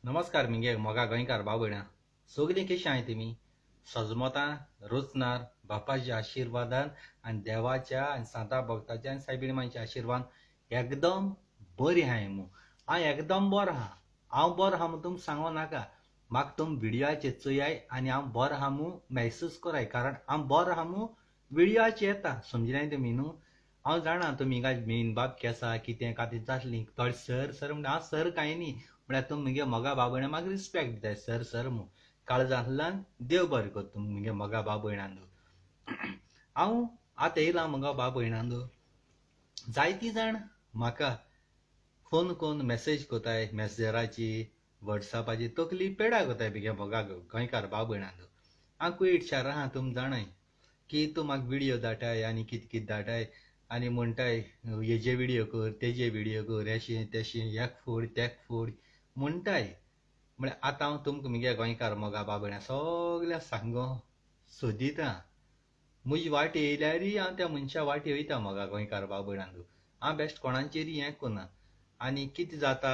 नमस्कार मिंगे मोगा गोंयकार भाव भयणां सगलीं कशीं आहाय तुमी सजमतां रुचनार बापाच्या आशिर्वादान आनी देवाच्या आनी सांता भक्ताच्या आनी सायबीणमांच्या आशिर्वाद एकदम बरी आहाय मू हांव एकदम बरो आहा हांव बरो आहा म्हूण तुमकां सांगो नाका म्हाका तुम व्हिडियोचेर चोयाय आनी हांव बरो आहा मू महसूस कराय कारण हांव बरो आहा मू व्हिडियोचेर येता समजलें तुमी न्हू हांव जाणा तुमी मेन बाब केसा कितें काती जातलीं थोडे सर म्हणटा हांव सर कांय न्ही म्हळ्यार तुमी मुगे मोगा भाव भयणां म्हाका रिस्पेक्ट दिताय सर मू काळजांतल्यान देव बरें कर तुमी मुगे मोगा भाव भयणांदो हांव आतां येयलां मोगा भाव भयणांदो जायतीं जाण म्हाका फोन करून मेसेज कोताय मेसेजराची वॉट्सॅपाची तकली पेडा कोताय बेगे मोगा गोंयकार भाव भयणांदो हांव कुयट शार आहा तुमी जाणाय की तूं म्हाका व्हिडियो धाडटाय आनी कितें कितें धाडटाय आनी म्हणटाय हेजे व्हिडियो कर तेजे व्हिडियो कर अशें तशें एक फोड तेक फोड म्हणटाय म्हळ्यार आतां हांव तुमकां मुगे गोंयकार मोगा भाव भयणां सगळ्या सांगो सोदितां म्हजी वाट येयल्यारय हांव त्या मनशा वाट वयता मोगा गोंयकार भाव भयणांदो हांव बेस्ट कोणाचेरय हें कोना आनी कितें जाता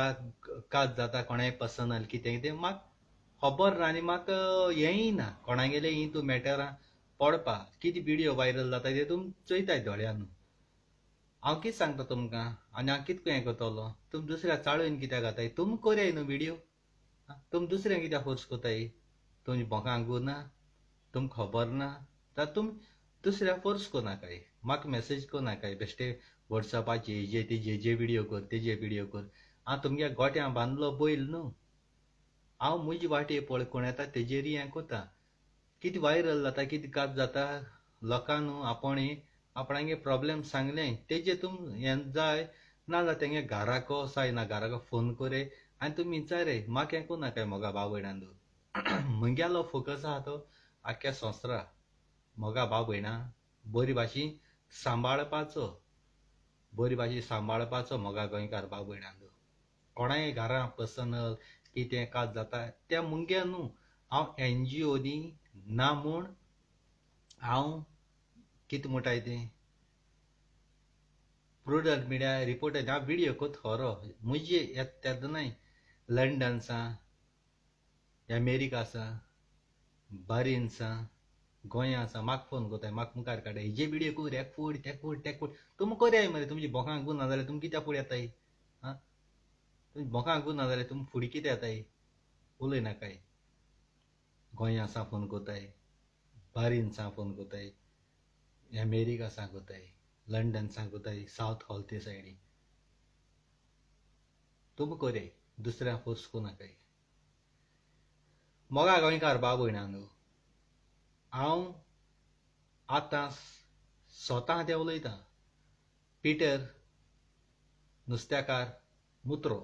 कात जाता कोणाय पर्सनल कितें कितें म्हाका खबर ना आनी म्हाका हेंय ना कोणागेलें हितू मॅटरां पडपा कितें व्हिडियो वायरल जाता ते तुमी चोयताय दोळ्यान हांव कितें सांगता तुमकां आनी हांव कितको हें करतलो तुमी दुसऱ्या चाळून कित्याक घाताय तुमी कोराय न्हू व्हिडियो तुमी दुसऱ्यांक कित्याक फोर्स कोताय तुमच्या बोकांक गुना तुमकां खबर ना जाल्यार तुमी दुसऱ्याक फोर्स कोनाकाय म्हाका मेसेज कोनाकाय बेश्टे वॉट्सॅपाचेर हेजे तेजे जे व्हिडियो कर तेजे व्हिडियो कर हांव तुमगे गोट्यां बांदलो बैल न्हू हांव म्हजी वाटे पळय कोण येता तेजेरय हें कोता कितें वायरल जाता कितें कात जाता लोकां न्हू आपणागे प्रॉब्लेम सांगलें तेजे तुम हें जाय नाजाल्यार तेंगे घराको सायना घराको फोन कोरे आनी तुमी विचारे म्हाका हें कोनाकाय मोगा भाव भयणांदो मुगेलो फोकस आहा तो आख्या संवसारा मोगा भाव भयणां बरी भाशेन सांबाळपाचो मोगा गोंयकार भाव भयणांदो कोणाय घरां पर्सनल कितें कात जाता त्या मुगे न्हू हांव NGOनी ना म्हूण हांव कितें म्हणटाय तें प्रुडंट मिडिया रिपोर्टर हांव व्हिडियो कोत खरो म्हजे येदनाय लंडन सां अमेरिका आसा बारीन सां गोंया आसा म्हाका फोन कोताय म्हाका मुखार काडाय हेजे व्हिडियो कर एक फोड तेक फोड तुमी कोराय मरे तुमची बोकांक गुना जाल्यार तुमी कित्याक फुडें येताय आं तुमी बोकांक गुना जाल्यार तुमी फुडें कितें येताय उलयनाकाय गोंया सां फोन कोताय बारीन सां फोन कोताय अमेरिका सां कोताय लंडन सां कोताय सावथ हॉल ते सायडी तुमी कोराय दुसऱ्यांक फोर्स कोनाकाय मोगा गोंयकार भाव भयणांदो हांव आतां स्वता ते उलयतां पिटर नुस्तेकार मुत्रो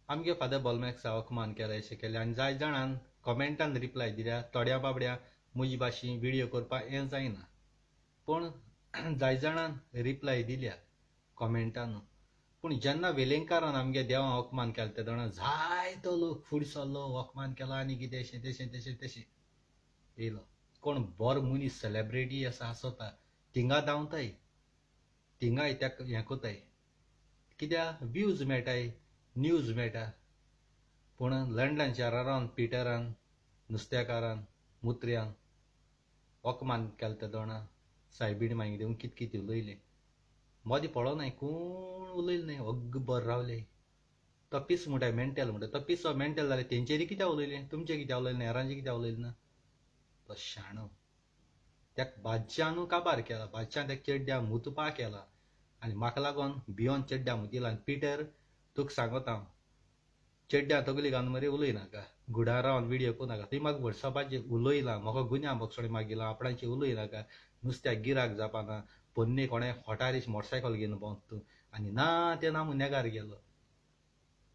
आमगे फादर बोल्मेक्सा अपमान केला अशें केलें आनी जाय जाणान कॉमेंटान रिप्लाय दिल्या थोड्या बाबड्या म्हजी भाशेन व्हिडियो करपाक हें जायना पूण जाय जाणान रिप्लाय दिल्या कॉमेंटान पूण जेन्ना वेलेंकारान आमगे देवान अपमान केला ते जाणा जायतो लोक फुडें सरलो अपमान केला आनी कितें तशें येयलो कोण बरो मनीस सेलेब्रिटी आसा आसोता थिंगा धांवताय थिंगाय तेका हें कोताय कित्याक व्यूज मेळटाय न्यूज मेळटा पूण लंडन शारान पिटरान नुस्तेकारान मुत्र्यान अपमान केला ते जाणा सायबीण मागीर देऊन कितें कितें उलयलें मोदी पळो नाय कोण उलयलें नाय अग्बर रावले तो पीस म्हणटाय मेंटल म्हणटा तो पीस मेंटल जाल्यार तेंचेरी कित्याक उलयलें तुमचें कित्याक उलयलें हेरांचें कित्याक उलयलें ना तो शाणो त्याक बादशाहनू काबार केला बादशाह त्या चेड्ड्या मुतपा केला आनी म्हाका लागोन भियोन चेड्ड्या मुतिला आनी पिटर तुका सांगता हांव चेड्ड्या तगली घालून मरे उलयनाका गुडार रावन व्हिडियो कोनाका थंय म्हाका वॉट्सॅपाचेर उलयलां म्हाका गुन्या बक्षोडे मागिलां आपणाचेर उलयनाका नुस्त्याक गिराक जावपाना पोन्ने कोणें खोटारीश मोटरसायकल घेवन भोंवता तूं आनी ना ते ना नेगार गेलो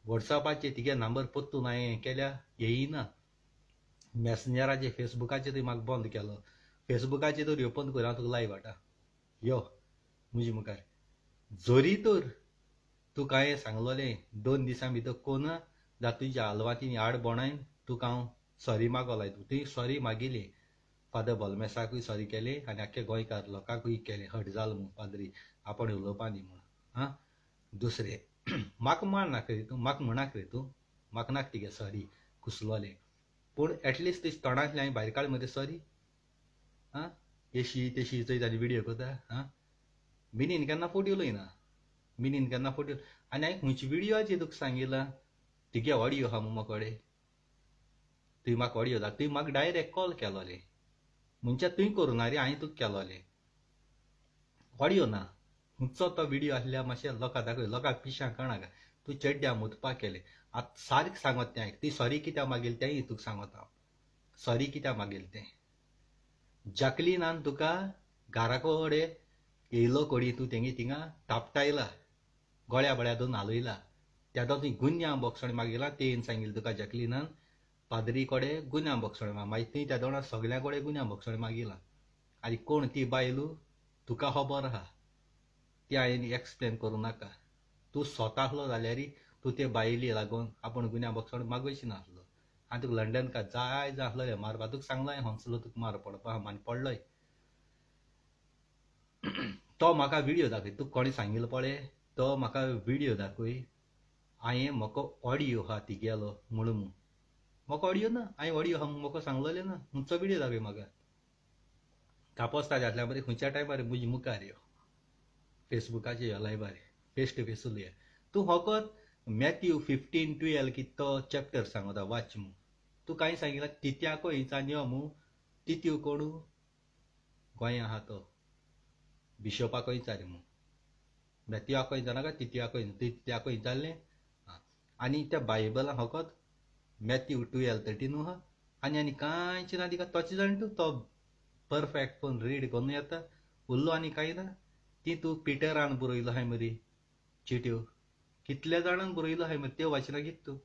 वॉट्सॅपाचेर तिगे नंबर पोत्तून हांवें केल्या येयना मॅसेंजराचेर फेसबुकाचेर म्हाका बंद केलो फेसबुकाचेर तर ओपन कर हांव तुका लायव्ह हाडटा यो म्हजे मुखार जोरी तर तूं कांय सांगलोलें 2 दिसां भितर कोण जाल्यार तुज्या हालवातीन आड बोणायन तुका हांव सॉरी मागो लायता तुवें सॉरी मागिली फादर बोल्मेसाकूय सॉरी केली आनी आख्या गोंयकार लोकांकूय केलें हट जालो म्हूण पाद्री आपण उलोवपा न्ही म्हूण हां दुसरें म्हाका मार नाका रे तूं, म्हाका म्हणाक रे तूं, म्हाका नाका तिगे सॉरी कुसलोले, पूण एटलिस्ट तेजे तोंडांतले हांवें भायर काड मरे सॉरी. आं येशी तेशी चोय जाली व्हिडियो कोता. आं मिनीन केन्ना फोट उलयना, मिनीन केन्ना फोट आनी हांवें खंयची व्हिडियोची तुका सांगिलां तिगे ऑडियो आहा म्हूण मोकोडे. तुवें म्हाका ऑडियो धाड, तुवें म्हाका डायरेक्ट कॉल केलोले, म्हणच्या तुवें करूं ना रे, हांवें तुका केलोले. ऑडियो ना, खंयचो तो व्हिडियो आसल्यार मातशें लोकांक दाखय, लोकांक पिशां कळनाका. तूं चड्ड्या मुतपाक केलें. आतां सारकें सांगत तें आयक, ती सॉरी कित्याक मागील तेंय तुका सांगता हांव. सॉरी कित्याक मागील तें जॅकलिनान तुका घरा कडेन येयलो कोडी, तूं तेंगे थिंगा तापटायला, गोळ्या बळ्या दोन हालयला, तेदो तुवें गुन्यांव बोगसणे मागिलां. तें सांगिल्लें तुका जॅकलिनान पाद्री कडेन गुन्यांव बोगसणे मागीर तुवें त्या दोना सगल्या कडेन गुन्यांव बोगसणे मागिलां. आनी कोण ती बायलू तुका खबर आहा, ती हांवें एक्सप्लेन करूं नाका. तूं स्वताहलो जाल्यार तूं ते बायली लागून आपूण गुन्यांव बोगसणे मागयची नासलो. आनी तुका लंडन का जाय जाय आसलोलें मारपा, तुका सांगलोय हंसलो तुका मार पडपा आनी पडलोय. तो म्हाका व्हिडियो दाखय, तुका कोणें सांगिल्लो पळय तो म्हाका व्हिडियो दाखय. हांवें म्हाका ऑडियो आहा तिगेलो म्हणून म्हाका ऑडियो ना, हांवें ऑडियो आहा म्हाका सांगलोलें ना. खंयचो व्हिडियो दाखय म्हाका. कापोस्ताच्या आसल्या बरें खंयच्या टायमार म्हजी मुखार यो, फेसबुकाचेर यो लायव्ह फेस टू फेस उलया. तूं फकत मॅथ्यू 15:12 कितें तो चॅप्टर सांगता वाच म्हूण. तूं कांय सांगिलां तित्याको हिंचान यो म्हूण. तित्यो कोण गोंया आहा तो बिशोपाको विचार म्हूण. मॅथ्यूआको हिंचानाका, तित्याको हिंचारलें. आनी त्या बायबलां फकत मॅथ्यू 12:13 आहा आनी कांयच ना. तिका तोच जाण तूं तो परफेक्ट पूण रीड करून येता उरलो आनी कांय ना. ती तूं पिटरान बरयलो हाय मरे चिट्यो, कितल्या जाणांक बरयलो हाय मरे, त्यो वाचना कितें तूं.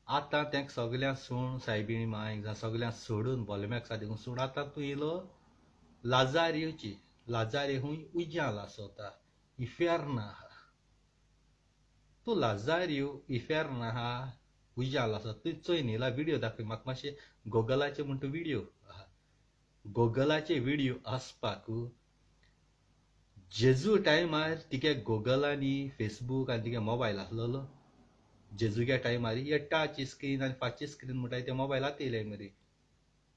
आतां तेंक सगळ्यांक सोड, सायबीण मांय जावं सगळ्यांक सोडून बॉलमॅक्स देखून सोड. आतां तूं येयलो लाजारियोची, लाजारियो खूंय उज्याल आसोता, इफेर्न आहा. तूं लाजारियो इफेर्न आहा, उज्याल आसा. तूं चोय न्हिला व्हिडियो दाखय म्हाका मातशें. गुगलाचे म्हूण तूं व्हिडियो आहा, गुगलाचे व्हिडियो आसपाक जेजू टायमार तिगे गुगलांनी फेसबूक आनी तिगे मोबायल आसलोलो. जेजूच्या टायमार हे टच स्क्रीन आनी 5ची स्क्रीन म्हणटाय ते मोबायलात येयले मरे.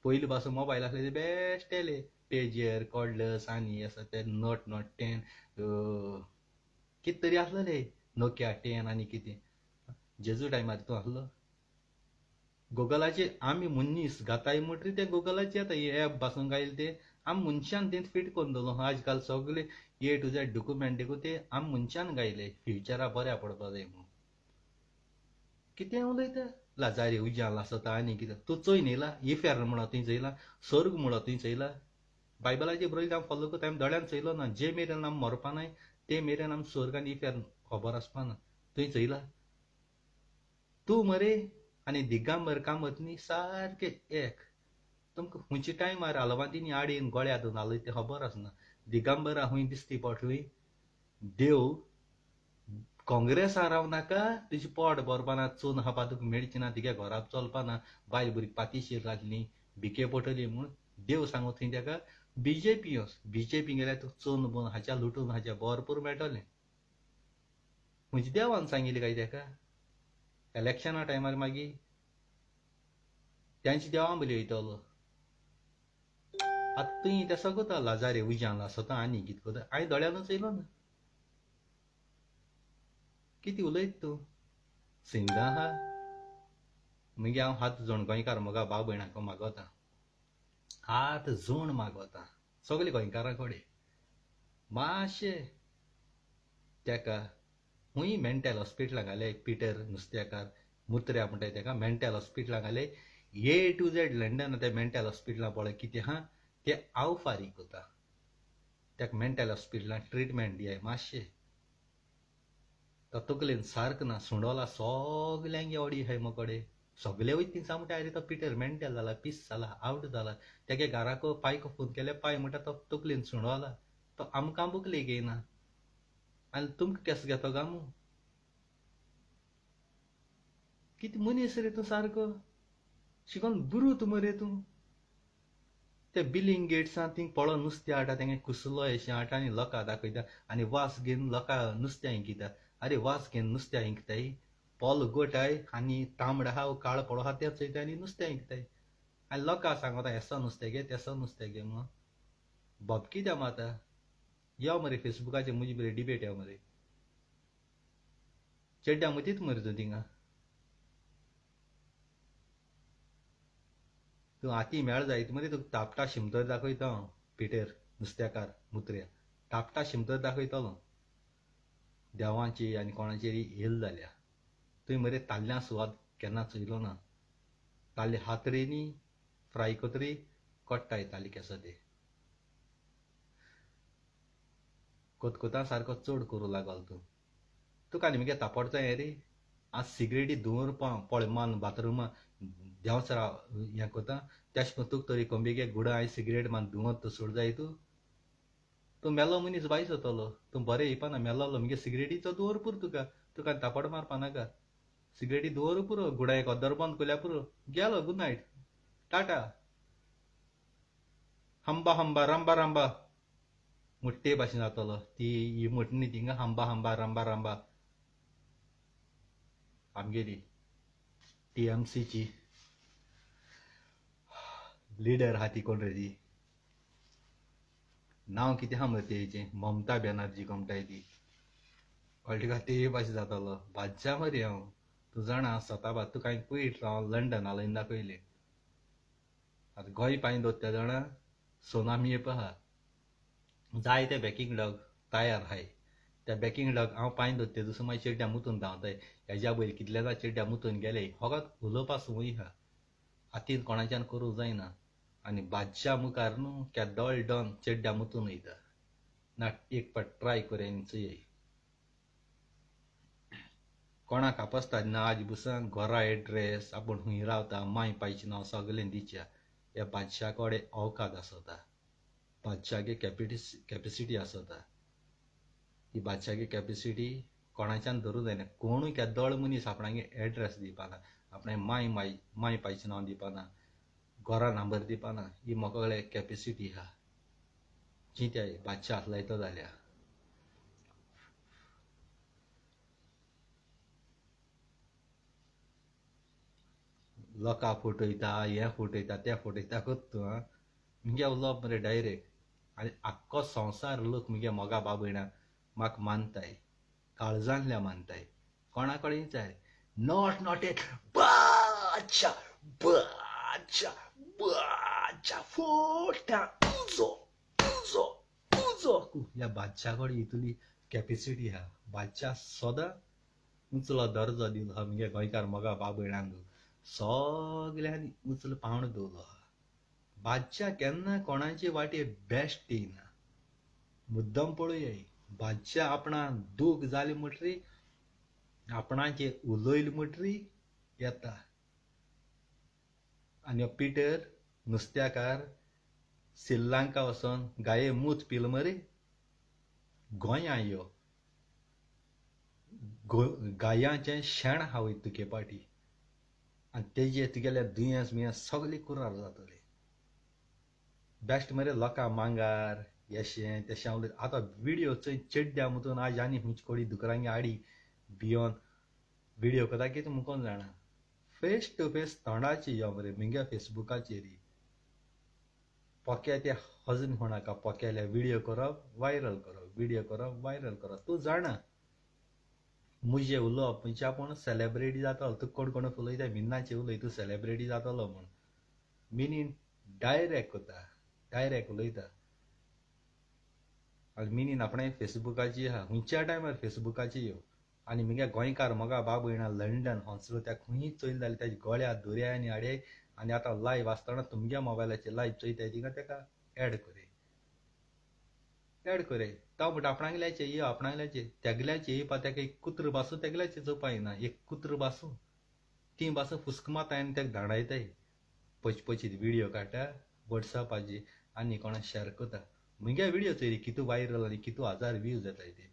पयलीं पासून मोबायल आसले ते बेस्ट येयले, पेजर कॉर्डलेस आनी आसा ते नोट 10 कितें तरी आसलेले, नोकिया 10 आनी कितें. जेजू टायमार तूं आसलो गुगलाचेर. आमी मुनीस घाताय म्हणटरी ते गुगलाचेर येता हे एप पासून गायले ते आमी मनशान तें फिट करून दवरलो. आजकाल सगळे A to Z डॉक्युमेंट देखून ते आमी मनशान गायले फ्युचरा बऱ्या पडपा जाय म्हणून. कितें उलयता लाजारी उज्याल आसता आनी कितें. तूं चोय न्हिला इफेर्न म्हणो तुवें चयला, स्वर्ग म्हणो तुवें चयला. बायबलाचेर बरयलें हांव फॉलो करता, हांवें दोळ्यान चयलो ना. जे मेरेन आमी मरपा नाय ते मेरेन आमी स्वर्ग आनी इफेर्न खबर आसपा ना. तुवें चयला. तूं मरे आनी दिगंबर कामत न्ही सारके एक. तुमकां खंयच्या टायमार आलवांतीनी आडीन गोळ्या दोन हालय तें खबर आसना. दिगंबरा खूंय दिसती पटली देव काँग्रेसा रावनाका, तुजी पोट भरपा ना, चोन खावपा तुका मेळची ना, तिगे घरा चलपा ना, बायल भुरगीं पातीशीर जातलीं, भिके पडटली म्हूण देव सांगो थंय तेका बीजेपी वच. बीजेपी गेल्यार तुका चोन बोन हाच्या लुटून हाच्या भरपूर मेळटलें. म्हणजे देवान सांगिल्लें काय तेका. इलेक्शना टायमार मागीर तेंच्या देवा बली वयतलो. आतां तुवें तें कोता लाजारे उज्यान आसता आनी कितें कोता. हांवें दोळ्यानूच चयलो ना. कितें उलयता तूं सिंगा आहा. मागीर हांव हात जोड गोंयकार मुगा भाव भयणांक मागोता, हात जोड मागोता सगळे गोंयकारां कडेन. मातशें तेका खूंय मेंटल हॉस्पिटलाक घाले. पिटर नुस्तेकार मुत्र्या म्हणटाय तेका मेंटल हॉस्पिटलाक घाले. A to Z लंडन ते मेंटल हॉस्पिटलां पळय कितें आहा तें हांव फारीक कोता. तेका मेंटल हॉस्पिटलांत ट्रिटमेंट दियाय मातशें. तो तकलेन सारको ना, सुणोला सगल्यांक एवडी हाय मोकडे. सगळे वयता थिंगसा म्हणटा अरे तो पिटर मेंटल जाला, पीस जाला, आवट जाला. तेगे घराक पायक फोन केले, पाय म्हणटा तो तकलेन सुणोला. तो आमकां बुकले घेयना आनी तुमकां केस घेतो गामू. कितें मनीस रे तूं सारको. शिकोन बुरू तूं मरे तूं. ते बिलिंग गेट्सान थिंग पळो नुस्तें हाडटा तेंगे कुसलो अशें हाडटा आनी लोकां दाखयता आनी वास घेवन लोकां नुस्त्या हिंकिता अरे वास घेवन नुस्त्या हिंकताय पोल गोटाय आनी तांबडो आहा काळो पळो आहा तें चोयताय आनी नुस्त्या हिंकताय आनी लोकां सांगता एसो नुस्तें घे तेसो नुस्तें घे म्हणून बोब कित्या माता यो मरे फेसबुकाचेर मुजी बरी डिबेट यो मरे चेड्ड्या मतीच मरे तूं थिंगा तूं हाती मेळ जायत मरे तुका तापटा शिमतर दाखयता पिटेर नुस्तेकार मुत्र्या तापटा शिमतर दाखयतलो देवाची आनी कोणाचेरी हेल जाल्या तुवें मरे ताल्ल्या सुवात केन्ना चोयलो ना ताल्ले हातरेनी फ्राय कोतरी कोट्टाय ताल्ले केसो ते कोतकोता सारको चड करूं लागल तूं तुका आनी मगे तापडचो हें रे आज सिगरेटी धुंवर पळय मान बाथरुमा देंवसरा हें कोता तेश कोन्न तुका तरी कोंबेगे गुडा हांवें सिगरेट मान धुंवत तो सोड जाय तूं मेलो मनीस बायस जातलो तूं बरें येवपाना मेलोलो मगे सिगरेटीचो दवर पुरो तुका तापड मारपा नाका सिगरेटी दवर पुरो गुडायक ऑर्डर बंद कोल्या पुरो गेलो गुड नायट टाटा हंबा हंबा रांबा रांबा मुट्टे भाशेन जातलो ती मुट्टी न्ही थिंगा हंबा हंबा रांबा रांबा आमगेली TMCची लिडर आहा ती कोण रे ती नांव कितें आहा मरे तेजें ममता बॅनर्जी कोमटाय ती कळटा ते भाशेन जातलो भाज्जा मरे हांव तूं जाणा स्वता भात तुका हांवें पयट राव लंडना लायन दाखयलें आतां गोंय पांय दोत्या जाणा सोनामी येवपा आहा जाय ते बॅकींग डॉग तयार आहाय त्या बॅकींग डॉग हांव पांय दोत्ते दुसरो मागीर चेड्ड्या मुतून धांवताय हेज्या पयलीं कितलेदा चेड्ड्या मुतून गेले होगात उलोवपा संवय आहा हातीन कोणाच्यान करूं जायना आनी बादशा मुखार न्हू केदोळ डॉन चेड्ड्या मुतून वयता ना एक पाट ट्राय कोरे आनी चोय कोणाक आपोसता नाज बुसांग घरा एड्रेस आपूण खूंय रावता माय पायचें नांव सगलें दिच्या ह्या बादशा कडेन अवकाद आसता बादशागे कॅपेसिटी आसता ही बादशागे कॅपेसिटी कोणाच्यान धरूं जायना कोणूय केदोळ मनीस आपणागे एड्रेस दिवपाना आपणे माय पायचें नांव दिवपाना घरा नंबर दिवपाना ही म्हाका कळ्ळें कॅपेसिटी आहा जी त्या बादशाक लायतो जाल्यार लोकां फटयता हें फटयता तें फटयता तूं मुगे उलोवप मरे डायरेक्ट आनी आख्खो संवसार लोक मुगे मोगा बाबयणा म्हाका मानताय काळजांतल्या मानताय कोणा कडेन जाय नॉट ए बादशा बादशा बादशा फोटा उजो उजो उजो ह्या बादशा कडेन इतली कॅपेसिटी आहा बादशा सदां उंचलो दर्जो दिलो आहा मुगे गोंयकार मोगा बाबयणांक सगल्यांनी उंचलो पावंडो दवरलो आहा बादशा केन्ना कोणाचे वाटे बेस्ट येयना मुद्दम पळोवया बादशा आपणा दूख जाले म्हणटरी आपणाचे उलयले म्हणटरी येता आनी पिटर नुस्त्याकार श्रीलंका वचोन गाये मूत पिल मरे गोंयां यो गायांचें शेण आहा वय तुगे पाटी आनी तेजे तुगेले दुयेंस बियेंस सगळें कुरार जातलें बेस्ट मरे लोकां मांगार येशें तेशें उलयता आतां विडियो चोय चेड्ड्या मुतून आज आनी हुंच कोडी दुकरांगे आडी भियोन विडियो कोता कितें मुकोन जाणा फेस टू फेस तोंडाची यो मरे मुगे फेसबुकाचेर पोके ते हजन होणाका पोकेले विडियो करप वायरल करप तूं जाणा मुजे उलोवप म्हणजे आपूण सेलेब्रिटी जातलो तूं कोण कोण उलयता मिनाचे उलय तूं सेलेब्रिटी जातलो म्हूण मिनीन डायरेक्ट कोता डायरेक्ट उलयता आनी मिनीन आपणे फेसबुकाची आहा खंयच्या टायमार फेसबुकाची यो आनी मुगे गोंयकार मोगा बाबयणा लंडन हॉस्लो त्या खंयी चोयले जाल्यार तेजे गोळ्या दुर्यानी हाडे आनी आतां लायव्ह आसतना तुमगे मोबायलाचेर लायव्ह चोयताय थिंगा तेका एड करे तो म्हणटा आपणागल्याचे यो आपणागल्याचे तेगल्याचे येवपा तेका एक कुत्र बासू तेगल्याचे चोवपा येना एक कुत्र बासू ती बासू फुस्क माताय आनी तेका धाडायताय पचपचीत विडियो काडटा वॉट्सॅपाचेर आनी कोणा शेअर कोता मुगे विडियो चोय कितू वायरल आनी कितू हजार व्यूज येताय ते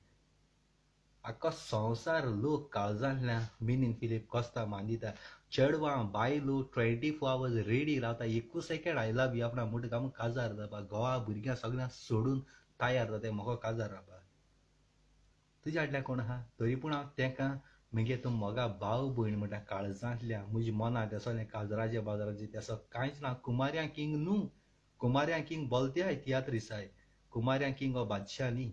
आख्खो संवसार लोक काळजांतल्यान मिनीन फिलीप कोस्ता मांदिता चेडवां बायलो 24 hours रेडी रावता. 1 सेकंड आयला बी आपणा मोठे काम काजार जावपा घोवा भुरग्यां सगळ्यांक सोडून तयार जाता म्हाका काजार रावपा. तुज्या फाटल्यान कोण आहा? तरी पूण हांव तेका मगे तूं मोगा भाव भयण म्हणटा काळजांतल्या म्हज्या मनांत असलें काजराचे बाजाराचे तेसो कांयच ना. कुमार्यां किंग न्हू. कुमार्यां किंग बोलत्याय तियात्रिसाय. कुमार्यां किंग हो बादशाह न्ही.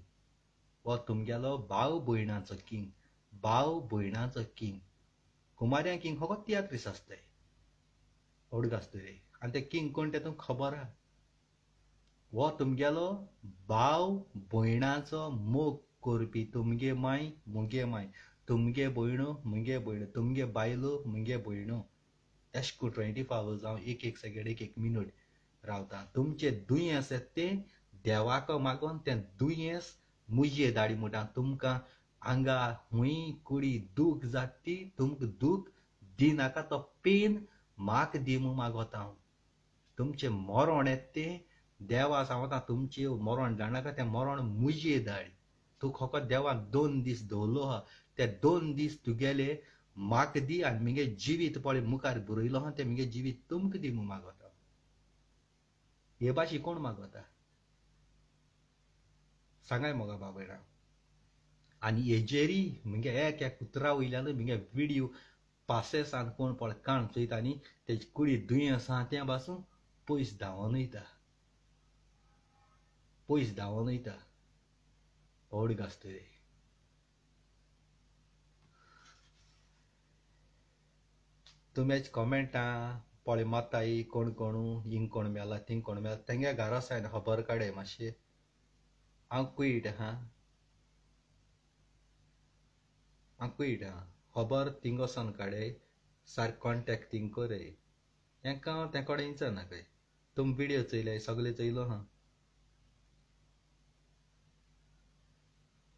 हो तुमगेलो भाव भयणाचो किंग. भाव भयणाचो किंग. कुमार्यां किंग हो तियात्रीस आसताय ओडग आसतले. आनी ते किंग कोण ते तुमकां खबर आहा? हो तुमगेलो भाव भयणाचो मोग करपी. तुमगे माय मुगे माय. तुमगे भयणो मुगे भयणो. तुमगे बायलो मुगे भयणो. एश को 24 hours हांव एक सेकंड एक मिनट रावता. तुमचे दुयेंस येता तें देवाक मागोन तें दुयेंस मुजे धाडी म्हणटा. तुमकां आंगा हुंय कुडी दूख जाता ती तुमकां दूख दिनाका. तो पेन म्हाका दी म्हूण मागोता हांव. तुमचें मरण येता तें देवा सांगता तुमचें मरण जाणाका तें मरण मुजे धाड. तूं फकत देवान 2 दीस दवरलो आहा. ते 2 दीस तुगेले म्हाका दी आनी मगे जिवीत पळय मुखार बरयलो आहा तें मगे जिवीत तुमकां दी म्हूण मागोता. हे भाशी कोण मागोता? सांगाय मोगा बाबयणा. आनी हेजेरी मगे एक उतरा वयल्यान मगे व्हिडिओ पासेसान कोण पळय काण चोयता न्ही तेजी कुडी दुयेंस आहा तें पासून पयस धांवन वयता. पयस धांवन वयता. ओडग आसतले. तुमेच कॉमेंटां पळय माताय कोण कोणू हिंग कोण मेला थिंग कोण मेला तेंगे घरा सायन खबर काडय मातशें. हांव क्वीट हां. हांव क्वीट हां. खबर थिंग वचोन काडय. सारको कॉन्टेक्ट थिंग करय. हेंकां ते कडेन विचारनाकाय. तुम व्हिडिओ चयल्याय सगळे चयलो हां.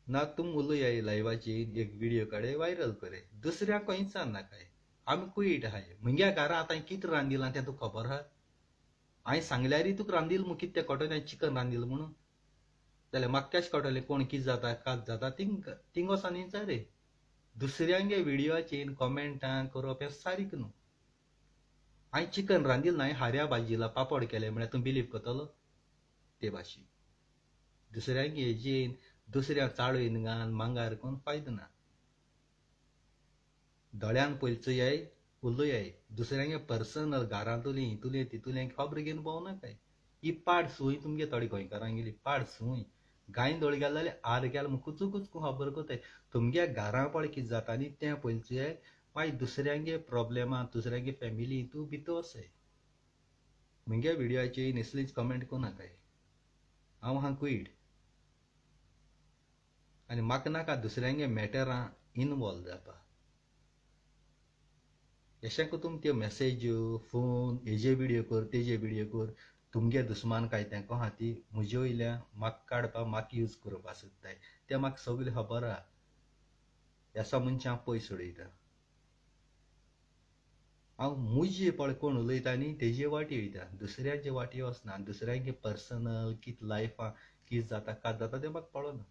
ना तुम उलयाय लायव्हाचेर एक व्हिडिओ काडय वायरल करय. दुसऱ्यांक विचारनाकाय. आमी क्वीट आहाय. म्हज्या घरा आतां कितें रांदिलां तें तुका खबर आहा? हांवें सांगल्यार तुका रांदिल्लें म्हूण कितें तें कळटलें चिकन रांदिल्लें म्हणून. जाल्यार म्हाका कशें कळटलें कोण कितें जाता कात जाता थिंग वचोन विचारय. दुसऱ्यांगे व्हिडिओचेर कॉमेंटां करप हें सारकें न्हू. हांवें चिकन रांदिल्लें हांवें हाऱ्या भाजयेला पापड केले म्हळ्यार तूं बिलीव करतलो? ते भाशेन दुसऱ्यांगे हेजेर दुसऱ्यांक चाळून घाल मांगार कोण फायदो ना. दोळ्यान पयलीं चोयाय उलयाय. दुसऱ्यांगे पर्सनल घरांतुली हितुलें तितुलें खबर घेवन भोंवनाकाय. ही पाड सूय तुमगे थोडी गोंयकारांक गेली पाड सूय. गायन दोळ गेले जाल्यार आर गेले म्हूण कुचू खबर कोताय. तुमगे घरां पळय कितें जाता न्ही तें पयलीं चोयाय. मागीर दुसऱ्यांगे प्रॉब्लेमां दुसऱ्यांगे फॅमिली तूं भितर वचय. म्हगे व्हिडिओचेर nesलीच कमेंट कोनाकाय. हांव आहां क्वीट. आनी म्हाका नाका दुसऱ्यांगे मॅटरां इनवॉल्व जावपा. अशें तुम त्यो मॅसेज्यो फोन हेजे व्हिडिओ कर तेजे व्हिडिओ कर. तुमगे दुस्मान काय तेंको आहा ती म्हजे वयल्यान म्हाका काडपा म्हाका यूज करपा सोदताय. तें म्हाका सगळें खबर आहा. ह्या मनशां हांव पयस उडयता. हांव मुजे पळय कोण उलयता न्ही तेजे वाटी वयता. दुसऱ्यांचे वाटी वचना. दुसऱ्यांगे पर्सनल कितें लायफान कितें जाता कात जाता तें म्हाका पळोवना.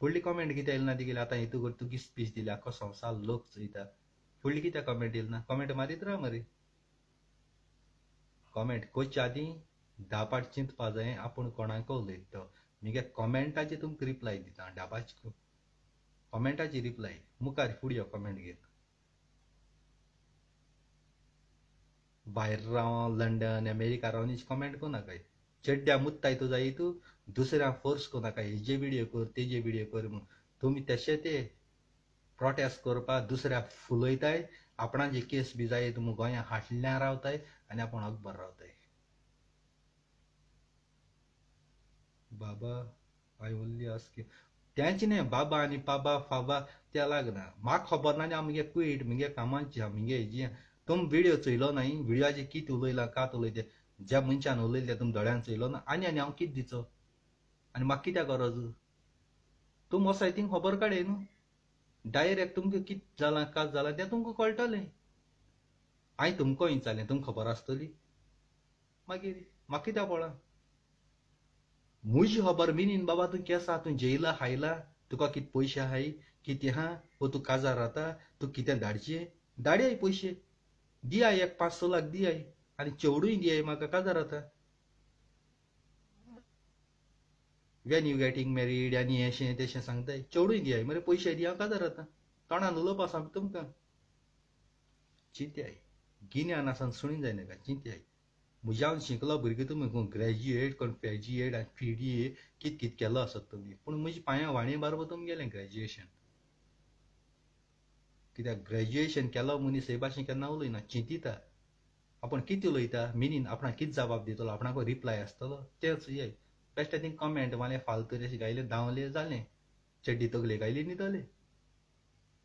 फुडली कॉमेंट कितें येयली ना तेगेली आतां हितू कर तुगे स्पीच दिली आख्खो संवसार लोक चोयता. फुडली कित्याक कॉमेंट येयली ना? कॉमेंट मारीत राव मरे. कॉमेंट करचे आदीं 10 पाट चिंतपा जाय आपूण कोणाक उलयता तो. मगे कॉमेंटाचे तुमकां रिप्लाय दिता. डाबाची कॉमेंटाची रिप्लाय मुखार फुडें यो कॉमेंट घेत. भायर रावन लंडन अमेरिका रावन हिची कॉमेंट कोनाकाय. चेड्ड्या मुत्ताय तूं जाय तूं दुसऱ्यांक फोर्स कोनाकाय हेजे व्हिडिओ कर तेजे व्हिडिओ कर म्हूण. तुमी तशें ते प्रोटेस्ट करपा दुसऱ्याक फुलयताय. आपणाचे केस बी जाय म्हूण गोंया हाटल्यान रावताय आनी आपूण अकबर रावताय. बाबा आय ओनली आस्क यू. तेंच न्ही बाबा आनी बाबा फाबा त्या लागना. म्हाका खबर ना न्ही हांव मगे क्वीट मगे कामाची हांव मगे हेजी. तुम व्हिडिओ चोयलो न्हय व्हिडिओचेर कितें उलयलां कात उलयता ज्या मनशान उलयलें तुम दोळ्यान चोयलो ना. आनी हांव कितें दिचो आनी म्हाका कित्याक गरज? तुम वोसाय थिंग खबर काडय न्हू. डायरेक्ट तुमकां कितें जालां कात जालां तें तुमकां कळटलें. हांवें तुमकां विचारलें तुमकां खबर आसतली. मागीर म्हाका कित्याक पळोवं? म्हजी खबर मिनीन बाबा तूं केसा तूं जेयला खायला तुका किती पयशे आहाय किती हा वो तू काजार रावता तू कितें धाडचे धाडयाय पयशे दियाय एक 5-6 लाख दियाय आनी चेवडूय दियाय म्हाका काजार रावता वेन यू गेटींग मॅरीड आनी हेशें तेशें सांगताय चेवडूय दियाय मरे पयशे दिया काजार रावता तोंडान उलोवपा सांग तुमकां चिंत्याय गिन्यान आसान सुणी जायनाका चिंत्याय म्हज्या हांव शिकलो भुरगीं तुमी कोण ग्रॅज्युएट कोण ग्रॅज्युएट आनी PDA कित कित केलो आसत तुमी पूण म्हजी पांयां वाणी बारबर तुमी गेलें ग्रॅज्युएशन कित्याक ग्रॅज्युएशन केलो मनीस हे भाशेन केन्ना उलयना चिंतिता आपण कितें उलयता मिनीन आपणाक कितें जबाब दितलो आपणाक रिप्लाय आसतलो तेच हे बेश्टे थिंग कमेंट मारले फालतू अशें गायले धांवले जालें चड्डी तगले गायले न्हिदले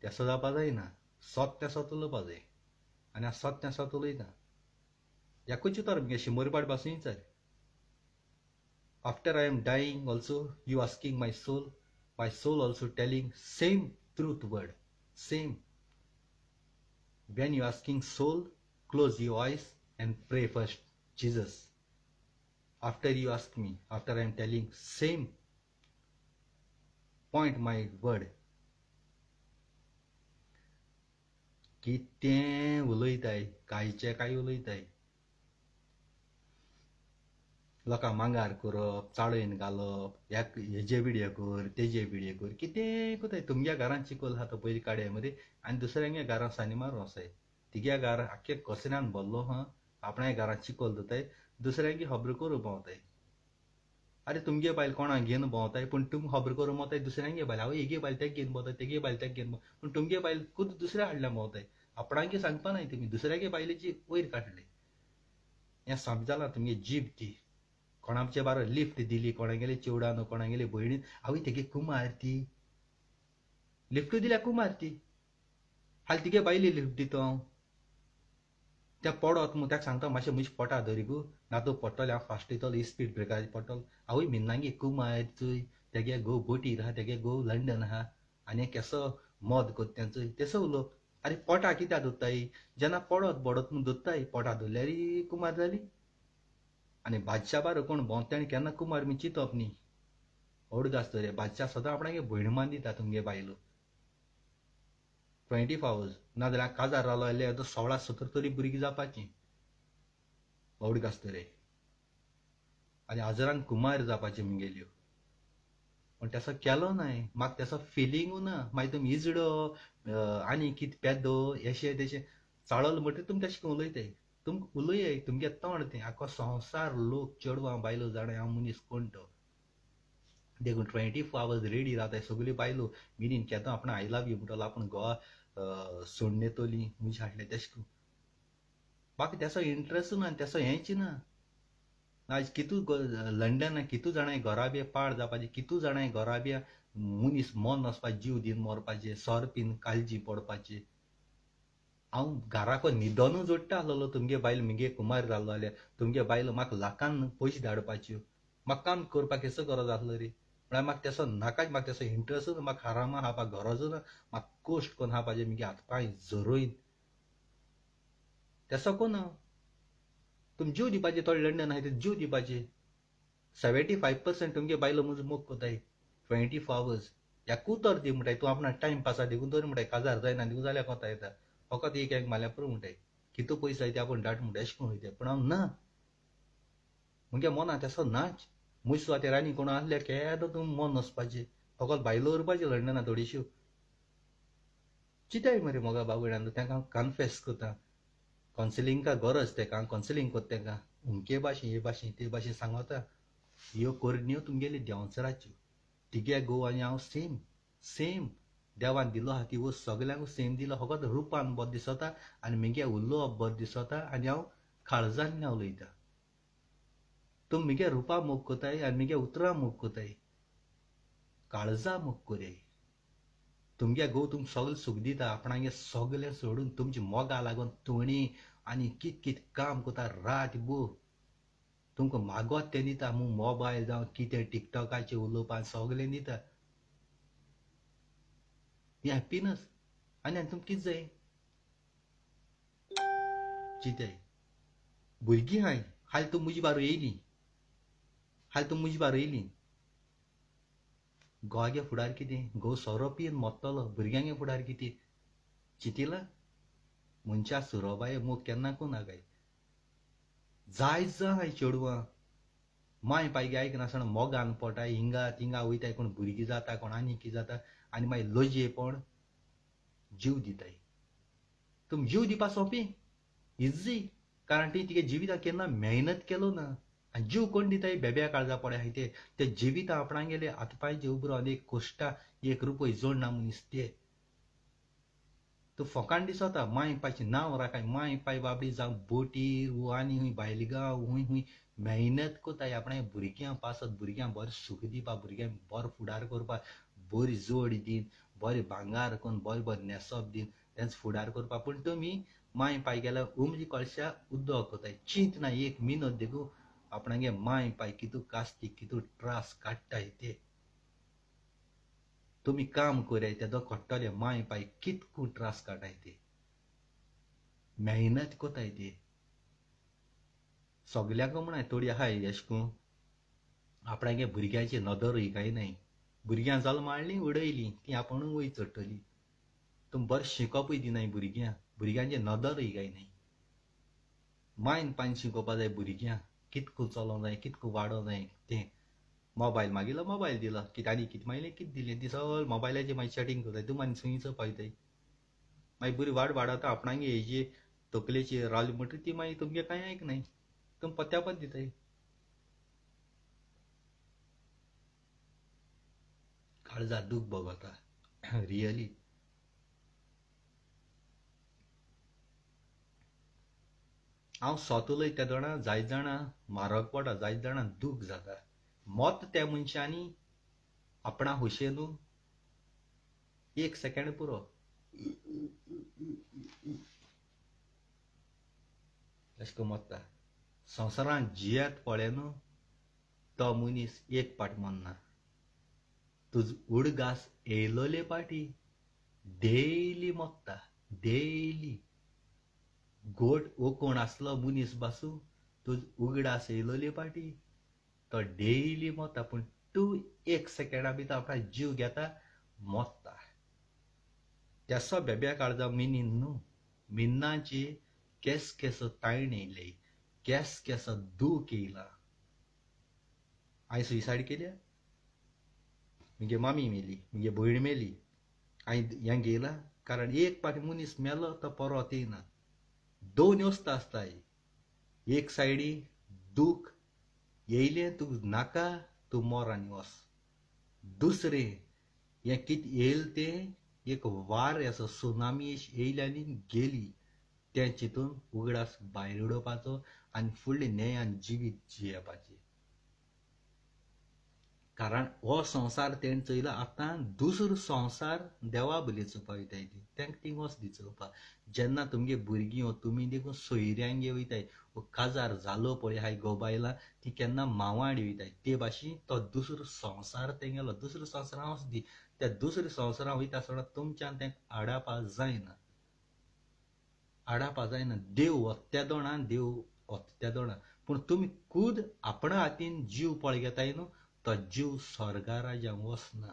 तेसो जावपा जायना सोत तेसोत उलोवपा जाय आनी हांव सोत तेसोत उलयता याकूच उतर मगे 100 पाट पासून विचार after I am dying also you asking my soul also telling same truth word same when you asking soul close your eyes and pray first Jesus after you ask me after I am telling same point my word कितें उलयताय कांयचे काय उलयताय लोकांक मांगार करप चाळयन घालप हेजे video कर तेजे video कर कितें कोताय तुमगे घरांत चिकोल आहा तो पयलीं काडया मरे आनी दुसऱ्यांगे घरांत सानी मारूं वसाय तिगे घर आख्खे कसऱ्यान भरलो हा आपणाय घरांत चिकोल दताय दुसऱ्यांगे खबर करूं भोंवताय अरे तुमगे बायल कोणाक घेवन भोंवताय पूण तुम खबर करूं भोंवताय दुसऱ्यांगे बायल हांव हेगे बायल तेक घेवन भोंवताय तेगे बायल तेक घेवन पूण तुमगे बायल खुद दुसऱ्या हाडल्या भोंवताय आपणांगे सांगपा नाय तुमी दुसऱ्यागे बायलेची वयर काडले हें समजलां तुमगे जीब ती कोणाचे बारा लिफ्ट दिली कोणा गेले चेवडानो कोणा गेले भयणीन आवय तेगे कुमार ती लिफ्ट दिल्या कुमार ती हाल तिगे बायली लिफ्ट दितो हांव त्या पडत मग त्याक सांगता मातशें म्हजी पोटा धरी गो ना तूं पडटलें हांव फास्ट दितलो स्पीड ब्रेकार पडटलो आवय मिन्नांगे कुमार चोय तेगे गो बोटीर आहा तेगे गो लंडन आहा आनी केसो मोद कोत्त्या चोय तेसो उलोवप अरे पोटा कित्याक दोत्ताय जेन्ना पडत बडत म्हूण दोत्ताय पोटा धरल्यार कुमार जाली आनी बादशा बार कोण भोंवताय केन्ना कुमार बी चिंतप न्ही ओड आसता रे बादशा सदां आपणागे भयण मान दिता तुमगे बायलो 24 hours नाजाल्यार काजार रावलो जाल्यार 16-17 तरी भुरगीं जावपाचीं ओड आसता रे आनी आजरान कुमार जावपाच्यो म्हगेल्यो पण तेसो केलो नाय म्हाका तेसो फिलींगू ना मागीर तुमी इजडो आनी कितें पेदो हेशें तेशें चाळल म्हणटा तुमी तशें करून उलयताय तुमकां उलय तुमगे तोंड तें आख्खो संवसार लोक चेडवां बायलो जाणाय हांव मनीस कोण तो देखून 24 hours रेडी रावताय सगल्यो बायलो मिनीन केदो आपण आय लव यू म्हणटलो आपूण गोवा सोडून येतली म्हजे हाडले तेशें करून म्हाका तेसो इंट्रस्ट ना तेसो हेंच ना आज कितू लंडन कितू जाणाय घोराबे पाड जावपाचे कितू जाणाय घोराबे मनीस मन वचपाचे जीव दिन मरपाचे सोर पीन काळजी पडपाचे हांव घराको न्हिदोनू जोडटा आसलोलो तुमगे बायल म्हगे कुमार जाल्लो जाल्यार तुमगे बायल म्हाका लाखान पयशे धाडपाच्यो म्हाका काम करपाक केसो गरज आसलो रे म्हळ्यार म्हाका तेसो नाकाच म्हाका तेसो इंट्रस्ट ना म्हाका आरामा खावपाक गरजू ना म्हाका कोश्ट कोन्न खावपाचें म्हगे हातपाय जरोयन तेसो कोण हांव तुमी जीव दिवपाचे थोडे लंडन आहाय ते जीव दिवपाचे 75% तुमगे बायलो म्हजो मोग कोताय 24 hours ह्याकू तर दी म्हणटाय तूं आपणाक टायम पासा देखून तर म्हणटाय काजार जायना दिवं जाल्यार कोता येता फकत एक मारल्यार पुरो म्हणटाय कितू पयशे जाय ते आपूण धाड म्हणटा अशें करून वयताय पूण हांव ना म्हगे मना तेसो नाच म्हजे सुवातेर आनी कोण आसल्यार केदो तूं मन वचपाचें फकत बायलो उरपाच्यो लंडना थोड्योश्यो चिंताय मरे मोगा बाबूड्यान तांकां हांव कन्फेस करता कावन्सिलिंगा गरज तेका हांव कावन्सिलींग कोत्ता तेका अमके भाशेन हे भाशेन ते भाशेन सांगता ह्यो कोरण्यो तुमगेली देंवचाराच्यो तिगे घोव आनी हांव सेम सेम देवान दिलो आहा ती वस्त सगल्यांक सेम दिलो फकत रुपान बरो दिसता आनी म्हगे उलोवप बरो दिसता आनी हांव काळजान उलयता तुमी म्हगे रुपा मोग कोताय आनी म्हगे उतरां मोग कोताय काळजा मोग कोराय तुमगे घोव तुमकां सगळें सूख दिता आपणागे सगळें सोडून तुमच्या मोगा लागून तोणी आनी कित कित काम कोता रात बो तुमकां मागोत तें दिता म्हूण मोबायल जावं कितें टिकटॉकाचेर उलोवपाक सगळें दिता ही हॅपिनस आनी तुमकां कितें जाय चिंताय भुरगीं हाय हाल तूं म्हजी बारो येयली हाल तूं म्हजी बारो येयली गोवागे फुडार कितें घोव सोरो पियेन मोत्तलो भुरग्यांगे फुडार कितें चिंतिलां मनशा सुरोबाये मोग केन्ना कोना काय जायच जाय चेडवां माय पायगे आयकनासतना मोगान पोटाय हिंगा तिंगा वयताय कोण भुरगीं जाता कोण आनी कितें जाता आनी मागीर लोजयेपण जीव दिताय तुम जीव दिवपा सोंपी इजी कारण ती तिगे जिवितां केन्ना मेहनत केलो ना आनी जीव कोण दिताय बेब्या काळजा पडे आहाय ते जिवितां आपणा गेले हातपायचे उबरो एक कोश्टा 1 रुपया जोडना मनीस ते तूं फोकाण दिसता माय पायचें नांव राखाय माय पाय बाबडी जावं बोटीर वो आनी हूंय भायलगांव हूंय मेहनत कोताय आपणा भुरग्यां पासत भुरग्यांक बरें सूख दिवपा भुरग्यांक बरो फुडार करपा बरी जोड दीन बरें भांगार कोन्न बरें नेसप दीन तेंच फुडार करपा पूण तुमी माय पाय गेल्यार उमजी कळशा उद्दोग कोताय चिंत ना 1 मिनट देखून आपणागे माय पाय कितू कास्ती कितू त्रास काडटाय ते तुमी काम कोराय तेदो कोट्टले माय पाय कितकू त्रास काटाय ते मेहनत कोताय ते सगल्यांक म्हणाय थोडी आहाय अशकू आपणागे भुरग्याची नदर काय नाही भुरग्यां जल्म हाडली उडयली ती आपण वय चडटली तुम बरें शिकोवपूय दिनाय भुरग्यांचे नदर काय नाही मायन पायन शिकोवपा जाय भुरग्यांक कितकू चलोवंक जाय कितकू वाडोवंक जाय तें मोबायल मागिलो मोबायल दिलो कितें आनी कितें मागलें कितें दिलें ती सगळें मोबायलाचेर मागीर चॅटिंग करताय तूं आनी सुईचो पळयताय मागीर बरी वाडता आपणागे हेजे तकलेचेर रावली म्हणटा ती मागीर तुमगे कांय आयकनाय तुम पत्यापत दिताय काळजा दूख भोगता रियली हांव सोतलोय त्या जाणां जायत जाणां म्हारग पडटा जायत जाणां दूख जाता मोत त्या मनशांनी आपणा हुशेनू 1 सेकंड पुरो अशें मोत्ता संवसारांत जियेत पळय तो मनीस 1 पाट मरना तुज उडगास येयलोले पाटी डेली मोत्ता डेली गोट वो कोण आसलो मनीस बासू तुज उगडास येयलोले पाटी तो डेली मोता पूण तूं 1 सेकंडा भितर आपणा जीव घेता मोत्ता त्यासो बेब्या काळजा मिनीन न्हू मिन्नाची केस केस तायण येयले केस केस दूख येयला हांवें सुसायड केल्या मुगे मामी मेली मुगे भयण मेली हांवें हें गेला कारण 1 पाटी मनीस मेलो तो परत येयना 2 वस्त आसताय 1 सायडी दूख येयलें तुका नाका तूं मोर आनी वस दुसरें हें कितें येयलें तें एक वार असो सुनामी येयली आनी गेली तें चिंतून उगडास भायर उडोवपाचो आनी फुडलें न्यायान जिवीत जियेवपाचें कारण हो संवसार तेणें चयला आतां दुसरो संवसार देवा बलीचो पळयताय ती तेंका ती वस दिचोवपा जेन्ना तुमगे भुरगीं हो तुमी देखून सोयऱ्यांगे वयताय काजार जालो पळय हाय गोबायला ती केन्ना मावाडी वयताय ते भाशेन तो दुसरो संवसार तेंगेलो दुसरो संवसारां वच दी त्या दुसऱ्या संवसारां वयता आसतना तुमच्यान तेंका आडावपा जायना देव वत्त्या दोणा देव वत्त्या दोणा पूण तुमी खूद आपणा हातीन जीव पळय घेताय न्हू तो जीव स्वर्गा राज्यांक वचना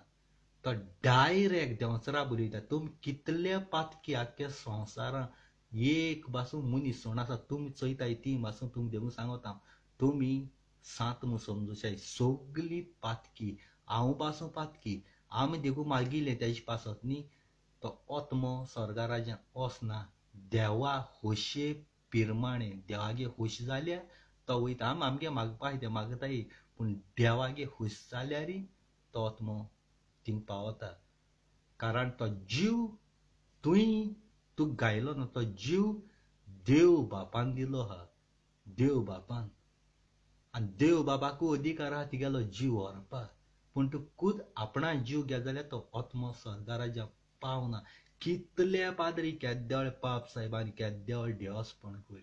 तो डायरेक्ट देंवचरा बरयता तुमी कितले पातकी आख्या संवसारांत 1 बासून मनीस सोण आसा तुमी चयताय ती बासून तुमी देखून सांगता तुमी सात म्हूण समजुशाय सगली पातकी हांव पासून पातकी आमी देखून मागिल्लें तेजे पासत न्ही तो ओत्मो स्वर्गा राज्यांत वचना देवा खोशये पिरमाणे देवागे खोश जाल्या तो वयता आमगे मागपाक ते मागताय पूण देवागे खुश जाल्यार तो आत्मो थिंग पावता कारण तो जीव तूं गायलो न्हू तो जीव देव बापान दिलो हा देव बापान आनी देव बाबाकू अधिकार आहा तिगेलो जीव व्हरपा पूण तूं खूद आपणा जीव घे जाल्यार तो आत्मो स्वर्गा राज्यांत पावना कितले पाद्री केद्देळ पाप साहेबान केद्देळ देवसपण कर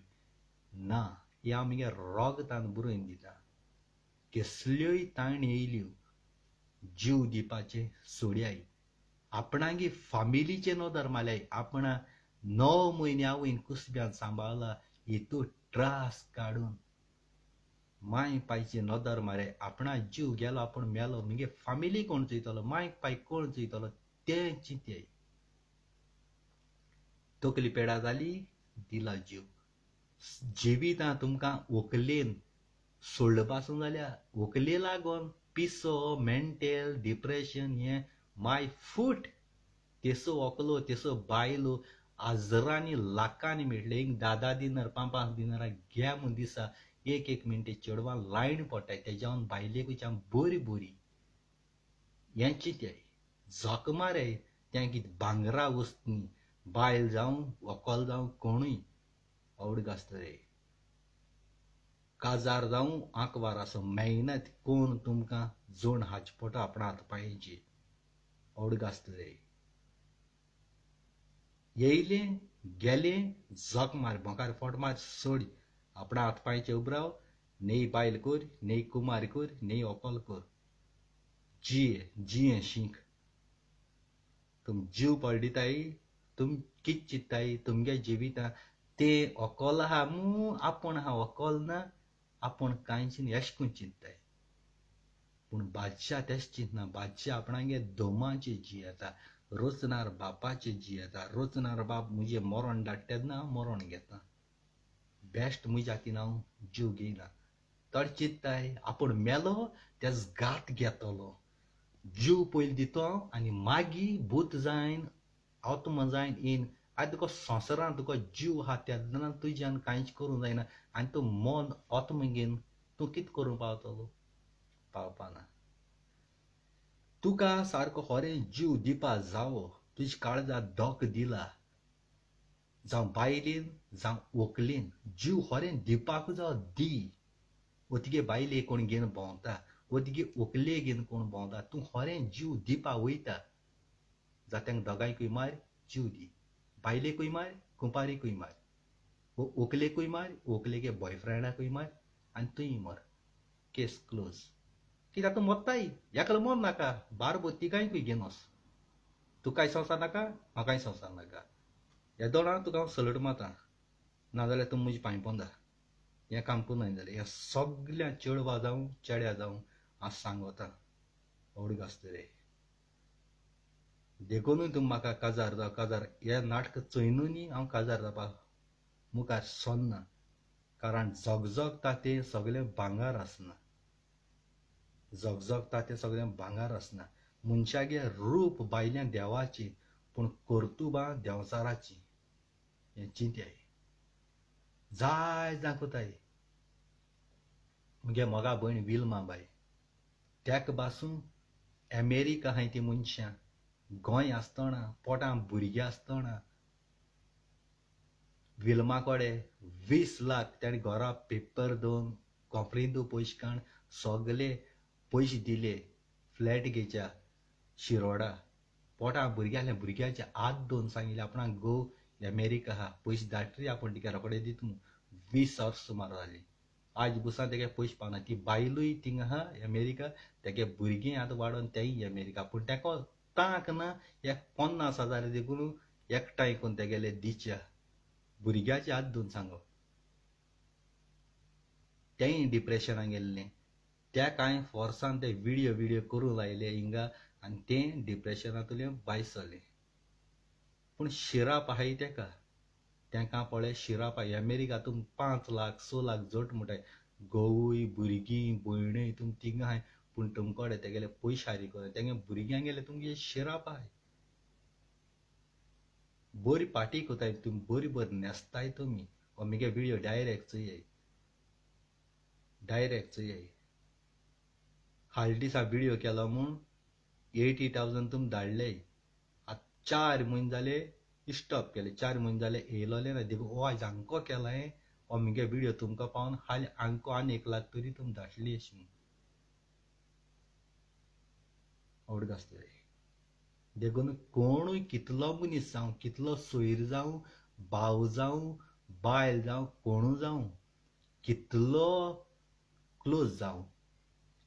ना हे आमगे रोगतान बरोवन दिता कसल्योय ताण येयल्यो जीव दिवपाचे सोड्याय आपणागे फामिलीचे नदर माल्याय आपणा 9 म्हयन्या वयन कुसब्यान सांबाळला हितू त्रास काडून माय पायची नदर मारे आपणा जीव गेलो आपण मेलो मगे फामिली कोण चयतलो माय पाय कोण चयतलो तें चिंतय तकली पेडा जाली दिला जीव जिवितां तुमकां व्हंकलेन सोडलं पासून जाल्यार व्हंकले लागोन पिसो मेंटल डिप्रेशन हें माय फूट तेसो व्हंकलो तेसो बायलो हजारांनी लाखांनी मेळटले एक 10 दिनार 5 दिनार घे म्हूण दिसा एक मिनटे चेडवां लायन पडटाय तेज्यावन बायलेकूच बरी बरी हें चिंत्याय झक मारे तें कितें भांगरा वस्त न्ही बायल जावं व्हंकल जावं कोणूय आवड आसता रे काजार जावं आंकवार आसूं मेहनत कोण तुमकां जोड हाचे पडटा आपणा हात पांयची आवड आसता रे येयलें गेलें झक मार भोंकार फोट मार सोड आपणा हात पांयचे उबराव न्ही बायल कोर न्ही कुमार कोर न्ही व्हंकल कोर जिये शींक तुम जीव पडटाय तुम कित चिंत्ताय तुमगे जिवितां ते व्हंकल आहा मू आपूण आहा व्हंकल ना आपूण कांयच न्ही एशकून चिंत्ताय पूण बादशाह तेश चिंतना बादशाह आपणागे दोमांचे जियेता रोचनार बापाचे जियेता रोचनार बाप मुजे मरण धाडटा तेन्ना हांव मरण घेता बेस्ट म्हज्या हातीन हांव जीव घेयना तर चिंत्ताय आपूण मेलो तेज घात घेतलो जीव पयलीं दितो हांव आनी मागीर भूत जायन आत्मा जायन येन आयज तुका संवसारांत तुका जीव आहा तेन्ना तुज्यान कांयच करूंक जायना आनी तूं मन आत्मा घेवन तूं कितें करूंक पावतलो पावपाना तुका सारको खरें जीव दिवपा जावो तुज्या काळजाक दोक दिला जावं बायलेन जावं व्हंकलेन जीव खरें दिवपाक जावो दी ओतिगे बायले कोण घेवन भोंवता ओतिगे व्हंकले घेवन कोण भोंवता तूं खरें जीव दिवपा वयता जाल्यार तांकां दोगांयकूय मार जीव दी बायलेकूय मार कुंपारीकूय मार व्हंकलेकूय मार व्हंकलेगे बॉयफ्रेंडाकूय मार आनी तुंय मर केस क्लोज कित्याक तूं मरताय एकलो मर नाका बारबो तिगांयकूय घेवन वच तुकाय संवसार नाका म्हाकाय संवसार नाका ह्या दोळां तुका हांव सलूट मारतां नाजाल्यार तूं म्हजी पांय पोंदा हें काम करूं जाल्यार ह्या सगळ्या चेडवां जावं चेड्या जावं हांव सांगता आवड आसता रे देखूनय तूं म्हाका काजार जावं काजार हें नाटक चोयनूय हांव काजार जावपाक मुखार सोन्ना कारण जगजगता तें सगळें भांगार आसना जगजगता तें सगळें भांगार आसना मनशागे रूप बायल्या देवाची पूण कर्तुबां देंवचाराची हें चिंत्याय जाय दाखोताय मुगे मोगा भयण विल्मा बाय तेका पासून अमेरिका आहाय ती मनशां गोंय आसतना पोटां भुरगीं आसतना विल्मा कडेन 20 लाख ताणें घरा पेपर दोन कोंपरींतू पयशे काण सगळे पयशे दिले फ्लॅट घेच्या शिरोडा पोटां भुरगीं आहल्या भुरग्याचे हात दोन सांगिल्ले आपणाक गो अमेरिका आहा पयशे धाडटरी आपूण तिका रोखडे दिता म्हूण 20 वर्स सुमार जाली आज बुसा तेगे पयशे पावना ती बायलूय थिंग आहा अमेरिका तेगे भुरगीं आतां वाडोवन तेय अमेरिका पूण तेका तांक ना 50,000 देखून एकठांय करून तेगेले दिच्या भुरग्याचे हात दोन सांगो तेय डिप्रेशनाक गेल्लें त्या कांय फोर्सान ते व्हिडिओ करूं लायले हिंगा आनी तें डिप्रेशनांतलें भायर सरलें पूण शिराप आहाय तेका तेंकां पळय शिराप आहाय अमेरिकांतून 5 लाख 6 लाख जोड म्हणटाय घोवूय भुरगीं भयणय तुम थिंग आहाय पूण तुमकोडे तेगेले पयशे हारी करून तेगे भुरग्यांक गेले तुमगे शिराप आहाय बरी पार्टी कोताय तुमी बरी न्हेसताय तुमी मगे व्हिडिओ डायरेक्ट चोयाय हाल दिसा व्हिडिओ केलो म्हूण 80,000 तुम धाडले 4 म्हयने जाले स्टॉप केले 4 म्हयने जाले येयलोले ना देखून हो आयज हांको केलाय हो मगे व्हिडिओ तुमकां पावन हाल हांको आनी 1 लाख तरी तुम धाडली अशी म्हूण आवड आसता रे देखून कोणूय कितलो मनीस जावं कितलो सोयर जावं भाव जावं बायल जावं कोणू जावं कितलो क्लोज जावं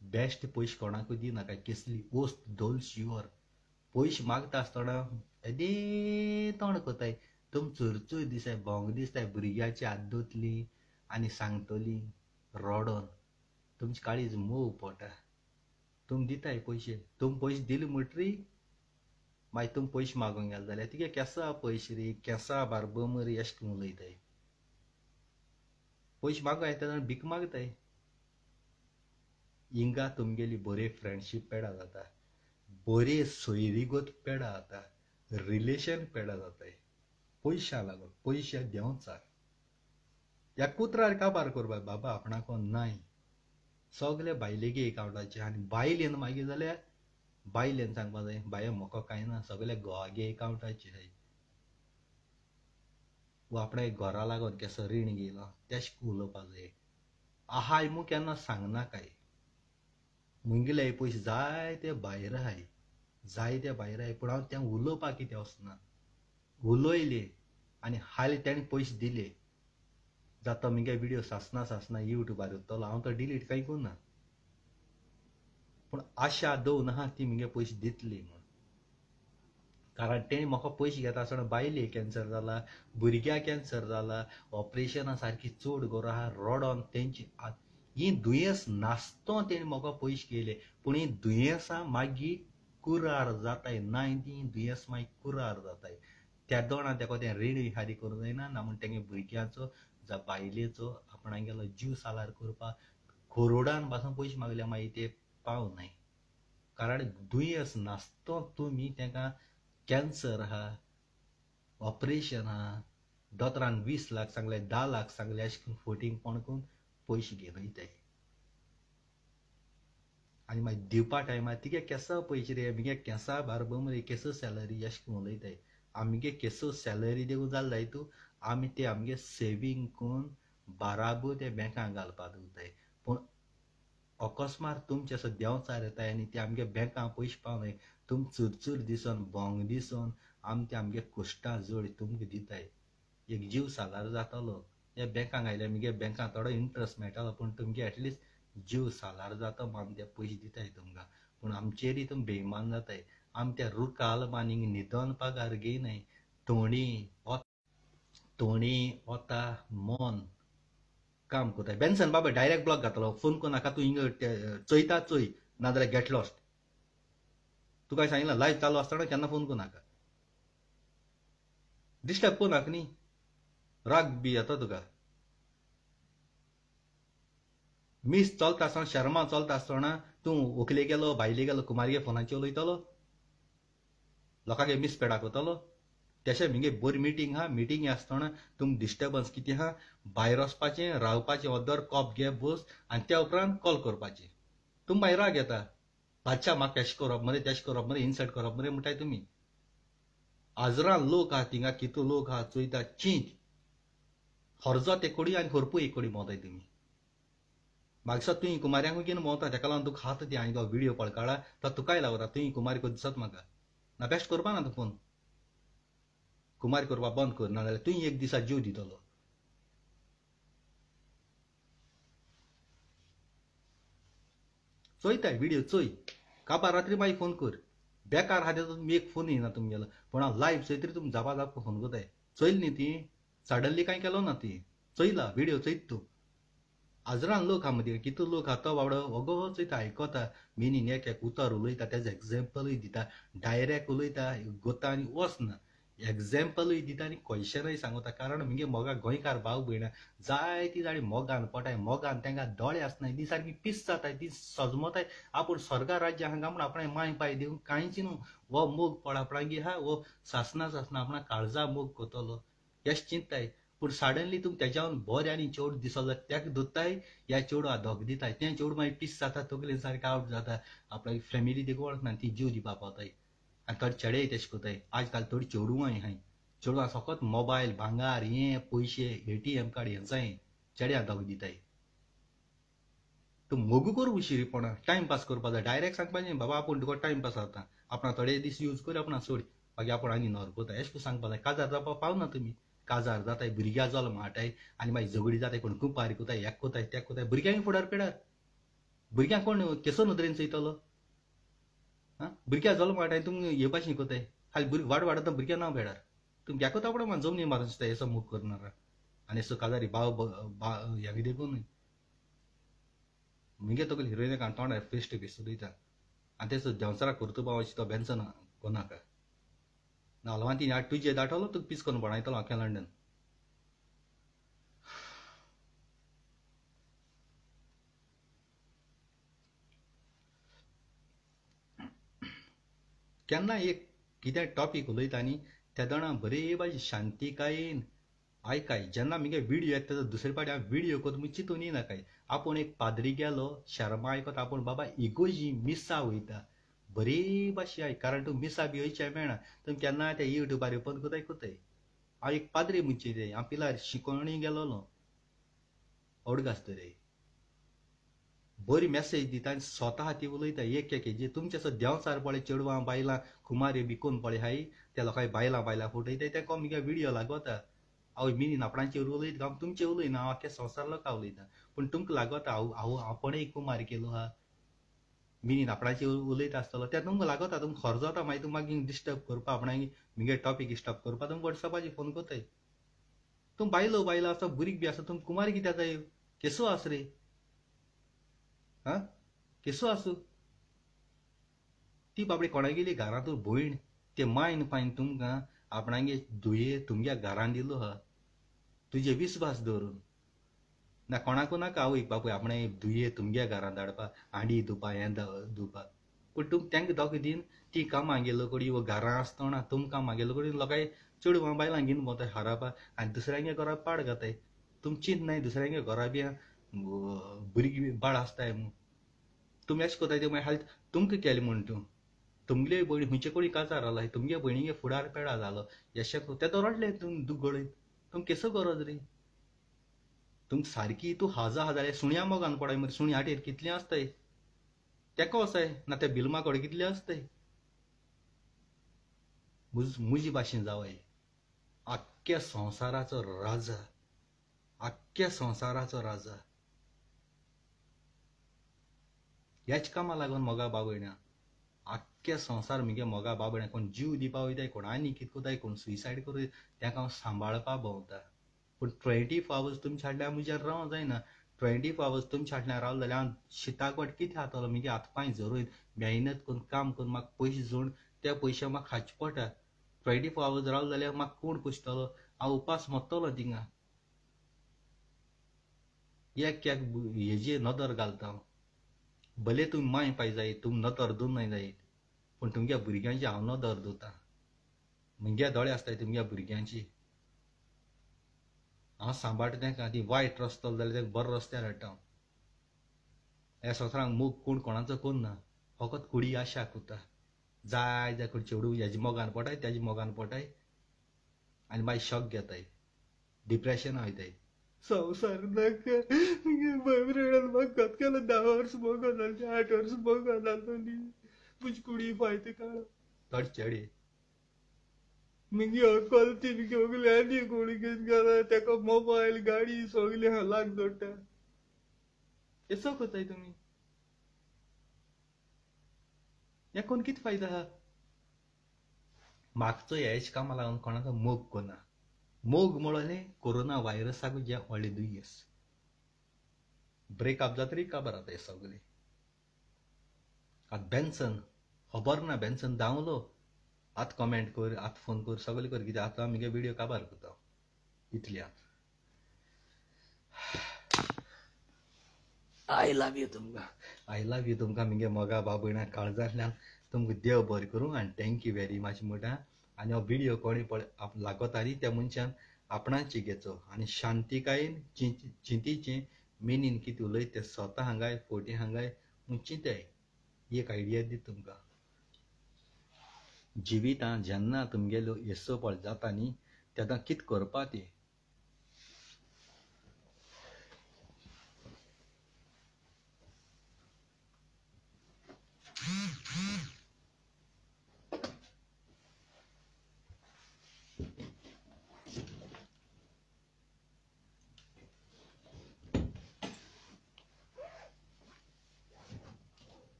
बेस्ट पयशे कोणाकूय दिनाका कसली वस्त दोल शिवर पयशे मागता आसतना येदे तोंड कोताय तुम चोरचोय दिसाय भोंग दिसताय भुरग्याची हात दोतली आनी सांगतली रडोन तुमची काळीज मोव पोटा तुम दिताय पयशे तुम पयशे दिले म्हणटरी मागीर तुम पयशे मागूंक गेले जाल्यार तिगे केसा पयशे रे केसा बारबमरी अशें करून उलयताय पयशे मागूंक येता जाल्यार भीक मागताय हिंगा तुमगेली बरे फ्रेंडशीप पेडा जाता बरे सोयरीगत पेडा जाता रिलेशन पेडा जाताय पयशा लागून पयशे देंवचार ह्या कुत्रार काबार करपा बाबा आपणाको नाय सगळे बायलेगे अकाउंटाचे आनी बायलेन मागीर जाल्यार बायलेन सांगपा जाय बाय म्हाका कांय ना सगळे घोवागे अकाउंटाचे जाय वो आपणे घरा लागून केसो रीण घेयलो तेश उलोवपा जाय आहाय मू केन्ना सांगना काय मुंगेले पयशे जाय ते भायर आहाय जाय ते भायर आहाय पूण हांव तें उलोवपाक कितें वचना उलयले आनी हाले तेणे पयशे दिले जाता मुगे व्हिडिओ सासना युट्यूबार येतलो हांव तो डिलीट कांय करना पूण आशा दवरना आहा ती मुगे पयशे दितली म्हूण कारण तेणी म्हाका पयशे घेता आसतना बायले कॅन्सर जाला भुरग्याक कॅन्सर जाला ऑपरेशना सारकी चड गरो आहा रडोन तेंची ही दुयेंस नासतो तेणी म्हाका पयशे केले पूण ही दुयेंसां मागीर कुरार जाताय नाय ती दुयेंस मागीर कुरार जाताय त्या दोणां तेका तें रीण हारी करूं जायना ना म्हण तेगे भुरग्याचो जा बायलेचो आपणागेलो जीव सालार करपाक करोडान पासून पयशे मागल्यार मागीर ते पावनाय कारण दुयेंस नासतो तुमी तेका कॅन्सर आहा ऑपरेशन आहा दोतोरान 20 लाख सांगले 10 लाख सांगले अशें करून फोटींग पणकून पयशे घेवन वयताय आनी मागीर दिवपा टायमार तिगे केसो पयशे रे आमगे केंसा बारबम रे केसो सॅलरी अशें करून उलयताय आमगे केसो सॅलरी दिवूं जाल जाय तूं आमी ते आमगे सेवींग करून बाराबूर ते बँकांत घालपाक दवरताय पूण अकस्मात तुमचे असो देंवचार येताय आनी ते आमगे बँकांत पयशे पावनाय तुम चुरचूर दिसोन भोंग दिसोन आमी ते आमगे कोश्टां जोड तुमकां दिताय एक जीव सालार जातलो हे बँकांत आयल्यार आमगे बँकांत थोडो इंट्रस्ट मेळटलो पूण तुमगे एटलिस्ट जीव सालार जाता म्हूण आमी ते पयशे दिताय तुमकां पूण आमचेरी तुम बेईमान जाताय आमी ते रुकाल बानींग न्हिदोन पगार घेयनाय तोणी ओता मोन काम कोताय बेन्सन बाबा डायरेक्ट ब्लॉक घातलो फोन करूं नाका तूं हिंगा चोयता चोय नाजाल्यार गेट लॉस्ट तुका सांगितलं लायव्ह चालू आसतना केन्ना फोन करूं नाका डिस्टर्ब करूं नाका न्ही राग बी येता तुका मीस चलता आसतना शर्मा चलता आसतना तूं व्हंकले गेलो बायले गेलो कुमारगे फोनाचेर उलयतलो लोकांगे मीस पेडा कोतलो तशें मुगे बरी मिटींग आहा मिटींग आसतना तुमकां डिस्टर्बन्स कितें आहा भायर वचपाचें रावपाचें ओदर कॉप घे बस आनी त्या उपरांत कॉल करपाचें तुम भायर राग येता बादशा म्हाका तेशें करप मरे तेशें करप मरे इन्सल्ट करप मरे म्हणटाय तुमी आजरां लोक आहा थिंगा कितू लोक आहा चोयता चींच हरजत एक कोडी आनी हरपू एक कोडी मोताय तुमी म्हाका दिसता तुवें कुमार्यांकूय घेवन भोंवता तेका लागून तुका हात ती हांवें तो व्हिडिओ पळकाळा तो तुकाय लावता तुवें कुमारी को दिसत म्हाका ना बेस्ट करपा ना तूं फोन कुमारी करपा बंद कर नाजाल्यार तुवें एक दिसा जीव दितलो चोयताय व्हिडिओ चोय काबार रात्री मागीर फोन कर बेकार आहा तेजो तुमी एक फोन येना तुमगेलो पूण हांव लायव्ह चोयतरी तुमी जापा जाप फोन कोताय चोयली न्ही ती सडनली कांय केलो ना ती चोयला व्हिडिओ चोयत तूं आजरां लोक आहा मदीं कितू लोक आहा तो बाबडो वगो चोयता आयकोता मिनीन एक उतर उलयता तेजो एग्जाम्पलूय दिता डायरेक्ट उलयता गोता आनी वचना एग्जाम्पलूय दिता आनी क्वेश्चनय सांगता कारण मुगे मोगा गोंयकार भाव भयणां जाय ती जाणी मोगान पटाय मोगान तांकां दोळे आसनाय ती सारकी पीस जाताय ती सजमताय आपूण स्वर्गा राज्य हांगा म्हूण आपणें माय पाय दिवंक कांयच न्हू वो मोग पड आपणागे आहा वो सासना आपणा काळजा मोग कोतलो हेच चिंताय पूण सडनली तुम तेज्यावन बरें आनी चेवड दिसलो जाल्यार तेका दोत्ताय ह्या चेडवा धोक दिताय तें चेडूं मागीर पीस जाता तकलेन सारकें आवट जाता आपणागे फॅमिली देखून वळखना ती जीव दिवपा पावताय आनी थोडे चेडेय तेशें कोताय आज काल थोडी चेडूंय हाय चेडवां फकत मोबायल भांगार हें पयशे ATM कार्ड हें जाय चेड्यां धोक दिताय तूं मोगू कर उशिरीपणा टायमपास करपा जाय डायरेक्ट सांगपाचें बाबा आपूण तुका टायमपास जाता आपणा थोडे दीस यूज कर आपणा सोड मागीर आपूण आनी नॉर कोताय अशें सांगपा जाय काजार जावपा पावना तुमी काजार जाताय भुरग्यां जल्म हाडटाय आनी मागीर झगडी जाताय कोण कुंपारी कोताय एक कोताय तेक कोताय भुरग्यांक फुडार पेडार भुरग्यांक कोण केसो नदरेन चयतलो भुरग्यां जल्म हाडटाय तुमकां येवपाचें कोताय हाली वाडता भुरग्यां नांव पेडार तुम घेकोता आपणा मान जमनी मारून दिसता हेसो मूग करनारा आनी असो काजारी भाव हेका देखून मुगे तकली हिरोईन तोंडार फेस टू फेस उलयता आनी तेचो देंवचारा करतुबा अशें तो बेन्सन कोनाका नाल्वां ती आठ तुजे दाटलो तुका पीस करून पडायतलो आख्या लंडन केन्ना एक कितें टॉपीक उलयता न्ही त्या दोना बरे भाशेन शांतीकायेन आयकाय जेन्ना मगे व्हिडिओ येता तेजो दुसरे फावटी हांव व्हिडिओ करता म्हूण चिंतून येनाकाय आपूण एक पाद्री गेलो शर्मा आयकोता आपूण बाबा इगोजी मिसा वयता बरे भाशेन आय कारण तूं मिसा बी वयचें मेळना तुमी केन्ना त्या युट्यूबार ओपन कोताय कोताय हांव एक पाद्री म्हणचे रे हांव पिलार शिकोवणी गेलोलो ओडगास्तरे बरी मेसेज दिता आनी स्वता ती उलयता एक जे तुमचे असो देंवचार पळय चेडवां बायलां कुमारी बी कोण पळय हाय त्या लोकांय बायलां फुटयताय तेका मगे व्हिडिओ लागोता हांव मिनी आपणाचेर उलयता हांव तुमचेर उलयना हांव आख्या संवसार लोकां उलयता पूण तुमकां लागोता हांव आपणय कुमार केलो हा मिनी आपणाचेर उलयता आसतलो तें तुमकां लागोता तुमकां खर्च मागीर तुमकां मागीर डिस्टर्ब करपा आपणाक मगे टॉपीक स्टॉप करपा तुमकां वॉट्सॅपाचेर फोन कोताय तुम बायलो आसा बुरीक बी आसा तुम कुमार कित्याक जाय केसो आस रे हा केसो आसूं ती बाबडी कोणा गेली घरांतून भयण ते मायन पायन तुमकां आपणागे धुये तुमगे घरान दिलो हा तुजे विस्वास दवरून ना कोणाकू नाका आवय बापूय आपणे धुये तुमगे घरान धाडपा हांडी धुवपा हें धुवपा पूण तुम तेंकां दोग दिन ती कामां गेलो कोडी वो घरां आसतना तुम कामां गेलो कोडी लोकांय चेडवां बायलां घेवन भोंवताय हारापा आनी दुसऱ्यांगे घरा पाड घाताय तुम चिंत नाय दुसऱ्यांगे घरा बी भुरगीं बाळ आसताय म्हूण तुमी अशें कोताय ते मागीर हाल तुमकां केलें म्हूण तूं तुमगे भयणी खंयचे कोणी काजार आलाय तुमगे भयणीगे फुडार पेडा जालो यशक ते रडले तुम दुगोळयत तुम केसो गरज रे तुम सारकी तूं हजार सुण्या मोगान पडाय मरे सुणी हाटेर कितलें आसताय तेको वसाय ना त्या बिलमा कोडे कितले आसताय मुजी भाशेन जावय आख्ख्या संवसाराचो राजा आख्ख्या संवसाराचो राजा ह्याच कामा लागून मोगा बाबयण्या आख्ख्या संवसार मगे मोगा बाबण्या कोण जीव दिवपा वयताय कोण आनी कितें कोताय कोण सुसायड करूं तेका हांव सांबाळपा भोंवता पूण 24 आवर्स तुमच्या फाटल्यान म्हज्यार रावं जायना 24 आवर्स तुमच्या फाटल्यान रावलें जाल्यार हांव शिताकट कितें खातलो मगे हातपांय झरोयन मेहनत करून काम करून म्हाका पयशे जोडून त्या पयशे म्हाका खावचे पडटा 24 आवर्स रावले जाल्यार म्हाका कोण पुसतलो हांव उपास मरतलो थिंगा एक हेजेर नदर घालता हांव भले तुमी माय पाय जायत तुमी नदर दोनाय जायत पूण तुमगे भुरग्यांची हांव नदर दोता मुगे दोळे आसताय तुमगे भुरग्यांची हांव सांबाळटा तेंकां ती वायट रस्तो जाल्यार तेका बरो रस्त्यार हाडटा हांव ह्या संवसारांत मोग कोण कोणाचो कोण ना फकत कुडी आशा कोता जाय जाय कोण चेडूं हेजे मोगान पडाय तेजे मोगान पडाय आनी मागीर शॉक घेताय डिप्रेशन वयताय संवसार नाका बायब्रेडान म्हाका केलो 10 वर्स मोगो जालें 8 वर्स मोगो जालो न्ही म्हजी कुडी फायते काळो थोडे चेडे मगे अकल ती घेवले आनी कोणी घेवन गेला तेका मोबायल गाडी सगलें हांव लाग जोडटा केसो कोताय तुमी हे कोण कितें फायदो आहा मागचो हेच कामा लागून कोणाचो मोग कोना मोग म्हणलें कोरोना व्हायरसाक जे व्हडलें दुयेंस ब्रेकअप जातरी काबार जाता हे सगळें आतां बेन्सन खबर ना बेन्सन धांवलो आतां कमेंट कर आतां फोन कर सगळें कर कित्याक आतां आमगे व्हिडिओ काबार करता इतल्यान आय लव यू तुमकां मगे मोगा बाबयण्या काळजांतल्यान तुमकां देव बरें करूं आनी थँक्यू व्हेरी मच म्हणटा आनी हो व्हिडिओ कोणी पळय लागता न्ही त्या मनशान आपणाची घेचो आनी शांतीकायेन चिंतीचें मेनीन कितें उलयत तें स्वता हांगाय फोटी हांगाय म्हूण चिंताय एक आयडिया दी तुमकां जिवितांत जेन्ना तुमगेलो येसो पळ जाता न्ही तेन्ना कितें करपा तें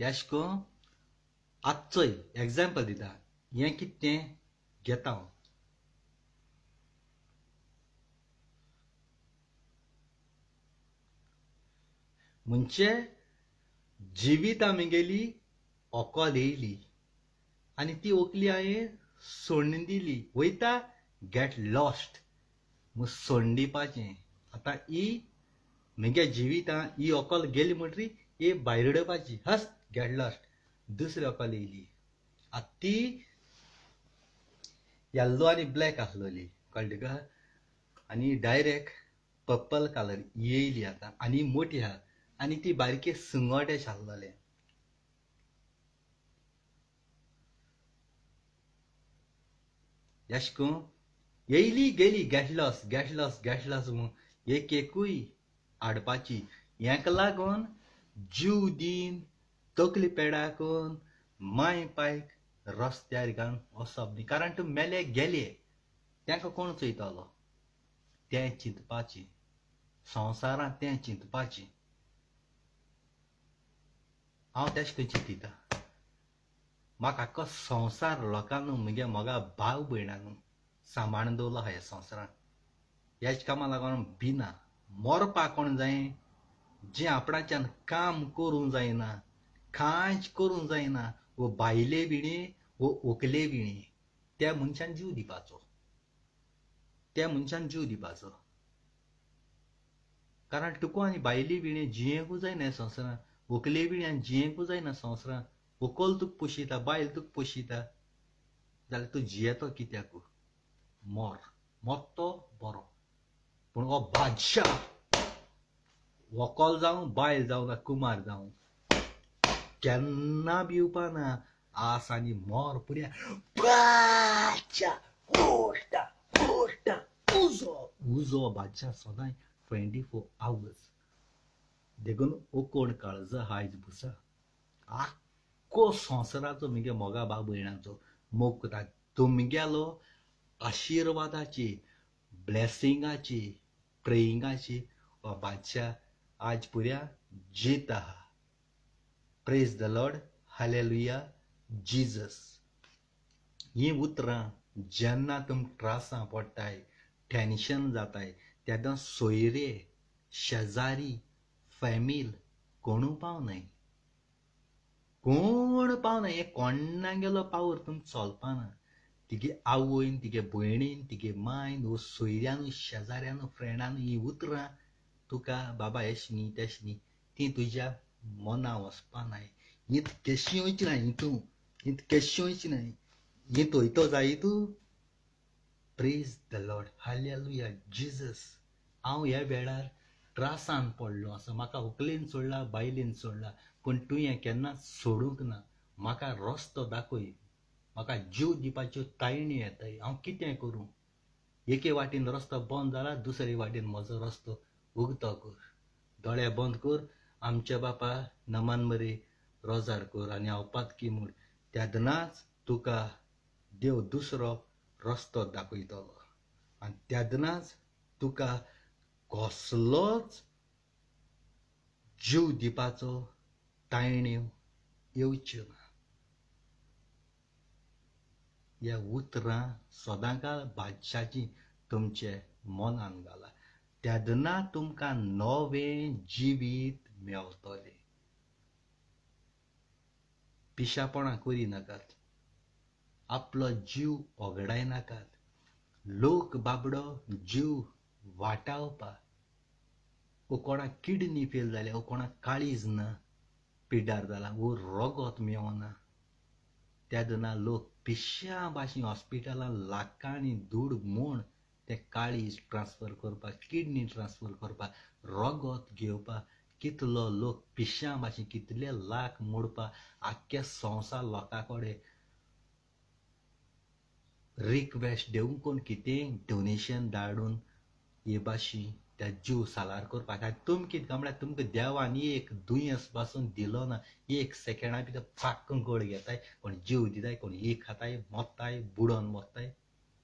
अशें करून आजचो एग्जाम्पल दिता हें कितें तें घेता हांव. म्हणजे जिवीत आमगेली ओकोल येयली आनी ती ओकली हांवें सोडून दिली. वयता गेट लॉस्ट म्हूण सोडून दिवपाचें. आतां ही म्हगे जिवितां ही ओकोल गेली म्हणटरी ही भायर उडोवपाची. हस गेट लॉस्ट. दुसरी ओकोल येयली. आतां ती येल्लो आनी ब्लॅक आसलोली कळ्ळें तुका. आनी डायरेक्ट पर्पल कलर येयली आतां आनी मोठी आहा आनी ती बारके सुंगट अशें आसलोले. अशें करून येयली गेली गेट लॉस म्हूण एक एकूय हाडपाची. हेका लागून जीव दीन तकली पेडाकून माय पायक रस्त्यार घालून वचप न्ही. कारण तूं मेले गेले तांकां कोण चोयतलो तें चिंतपाचें. संवसारांत तें चिंतपाचें. हांव तेशें करून चिंतिता. म्हाका आख्खो संवसार लोकांनी म्हगे मोगा भाव भयणांक सांबाळून दवरलो आहा ह्या संवसारांत. हेच कामां लागून भिना. मरपाक कोण जाय जें आपणाच्यान काम करूंक जायना, कांयच करूंक जायना, वो बायले बिणे वो व्हंकले बिणे त्या मनशान जीव दिवपाचो. त्या मनशान जीव दिवपाचो. कारण तुका आनी बायली बिणे जियेंकूच जायना ह्या संवसारांत. व्हंकले बिण्यान जियेंकूच जायना संवसारांत. व्हंकल तुका पोशिता, बायल तुका पोशिता जाल्यार तूं जियेतो कित्याक? मरतो बरो. पूण हो बादशाह व्हंकल जावं बायल जावं काय कुमार जावं केन्ना भिवपाना. आस आनी मोर पुऱ्या बादशाह कोश्टा उजो बादशाह सदां 24 hours. देखून ओकोण काळज हायज बुसा. आख्खो संवसाराचो म्हगे मोगा भाव भयणांचो मोग कोता. तुमगेलो आशिर्वादाची, ब्लेसिंगाची, प्रेयिंगाची हो बादशाह आज पुऱ्या जीत आहा. Praise the Lord. Hallelujah. Jesus. ही उतरां जेन्ना तुमकां त्रासां पडटाय, टेन्शन जाताय, तेन्ना सोयरे, शेजारी, फॅमिल कोणू पावनाय. कोण पावनाय. हे कोणागेलो पावर तुमकां चलपाना. तिगे आवयन, तिगे भयणीन, तिगे मायन, वो सोयऱ्यान, शेजाऱ्यान, फ्रेंडान ही उतरां तुका बाबा एशें न्ही तेशें न्ही ती तुज्या मना वचपानाय. हींत केशी वयची ना. हींत केशी वयची ना. हींत वयतो जाय तूं. Praise the Lord. Hallelujah. Jesus. हांव ह्या वेळार त्रासान पडलो आसा. म्हाका व्हंकलेन सोडला, बायलेन सोडला, पूण तूं हें केन्ना सोडूंक ना. म्हाका रस्तो दाखय. म्हाका जीव दिवपाच्यो तायणी येताय. हांव कितें करूं? एके वाटेन रस्तो बंद जाला, दुसरे वाटेन म्हजो रस्तो उगतो कर. दोळे बंद कर. आमच्या बापा नमान मरे रोजार कर आनी हांव पातकी म्हूण. तेदनाच तुका देव दुसरो रस्तो दाखयतलो. आनी तेदनाच तुका कसलोच जीव दिवपाचो तायण्यो येवच्यो ना. ह्या उतरां सदांकाळ बादशाची तुमचे मनान घाला. तेदना तुमकां नवें जिवीत मेवतलें. पिशापणां करिनाकात. आपलो जीव ओगडाय नाकात. लोक बाबडो जीव वाटावपा. वो कोणाक किडनी फेल जाल्या, वो कोणाक काळीज ना, पिड्डार जाला, वो रगत मेवना. तेदना लोक पिश्या भाशेन हॉस्पिटलान लाखांनी दूड म्हूण ते काळीज ट्रान्सफर करपाक, किडनी ट्रान्सफर करपाक, रगत घेवपाक कितलो लोक पिश्या भाशेन कितले लाख मोडपाक आख्ख्या संवसार लोकां कडेन रिक्वेस्ट देवून कोण कितें डोनेशन धाडून हे भाशी त्या जीव सालार करपाक. तुम कितें काय म्हळ्यार तुमकां देवान एक दुयेंस पासून दिलो ना. एक सेकेंडा भितर फाक्क गोड घेताय, कोण जीव दिताय, कोण ही खाताय, मोत्ताय, बुडोन मोत्ताय.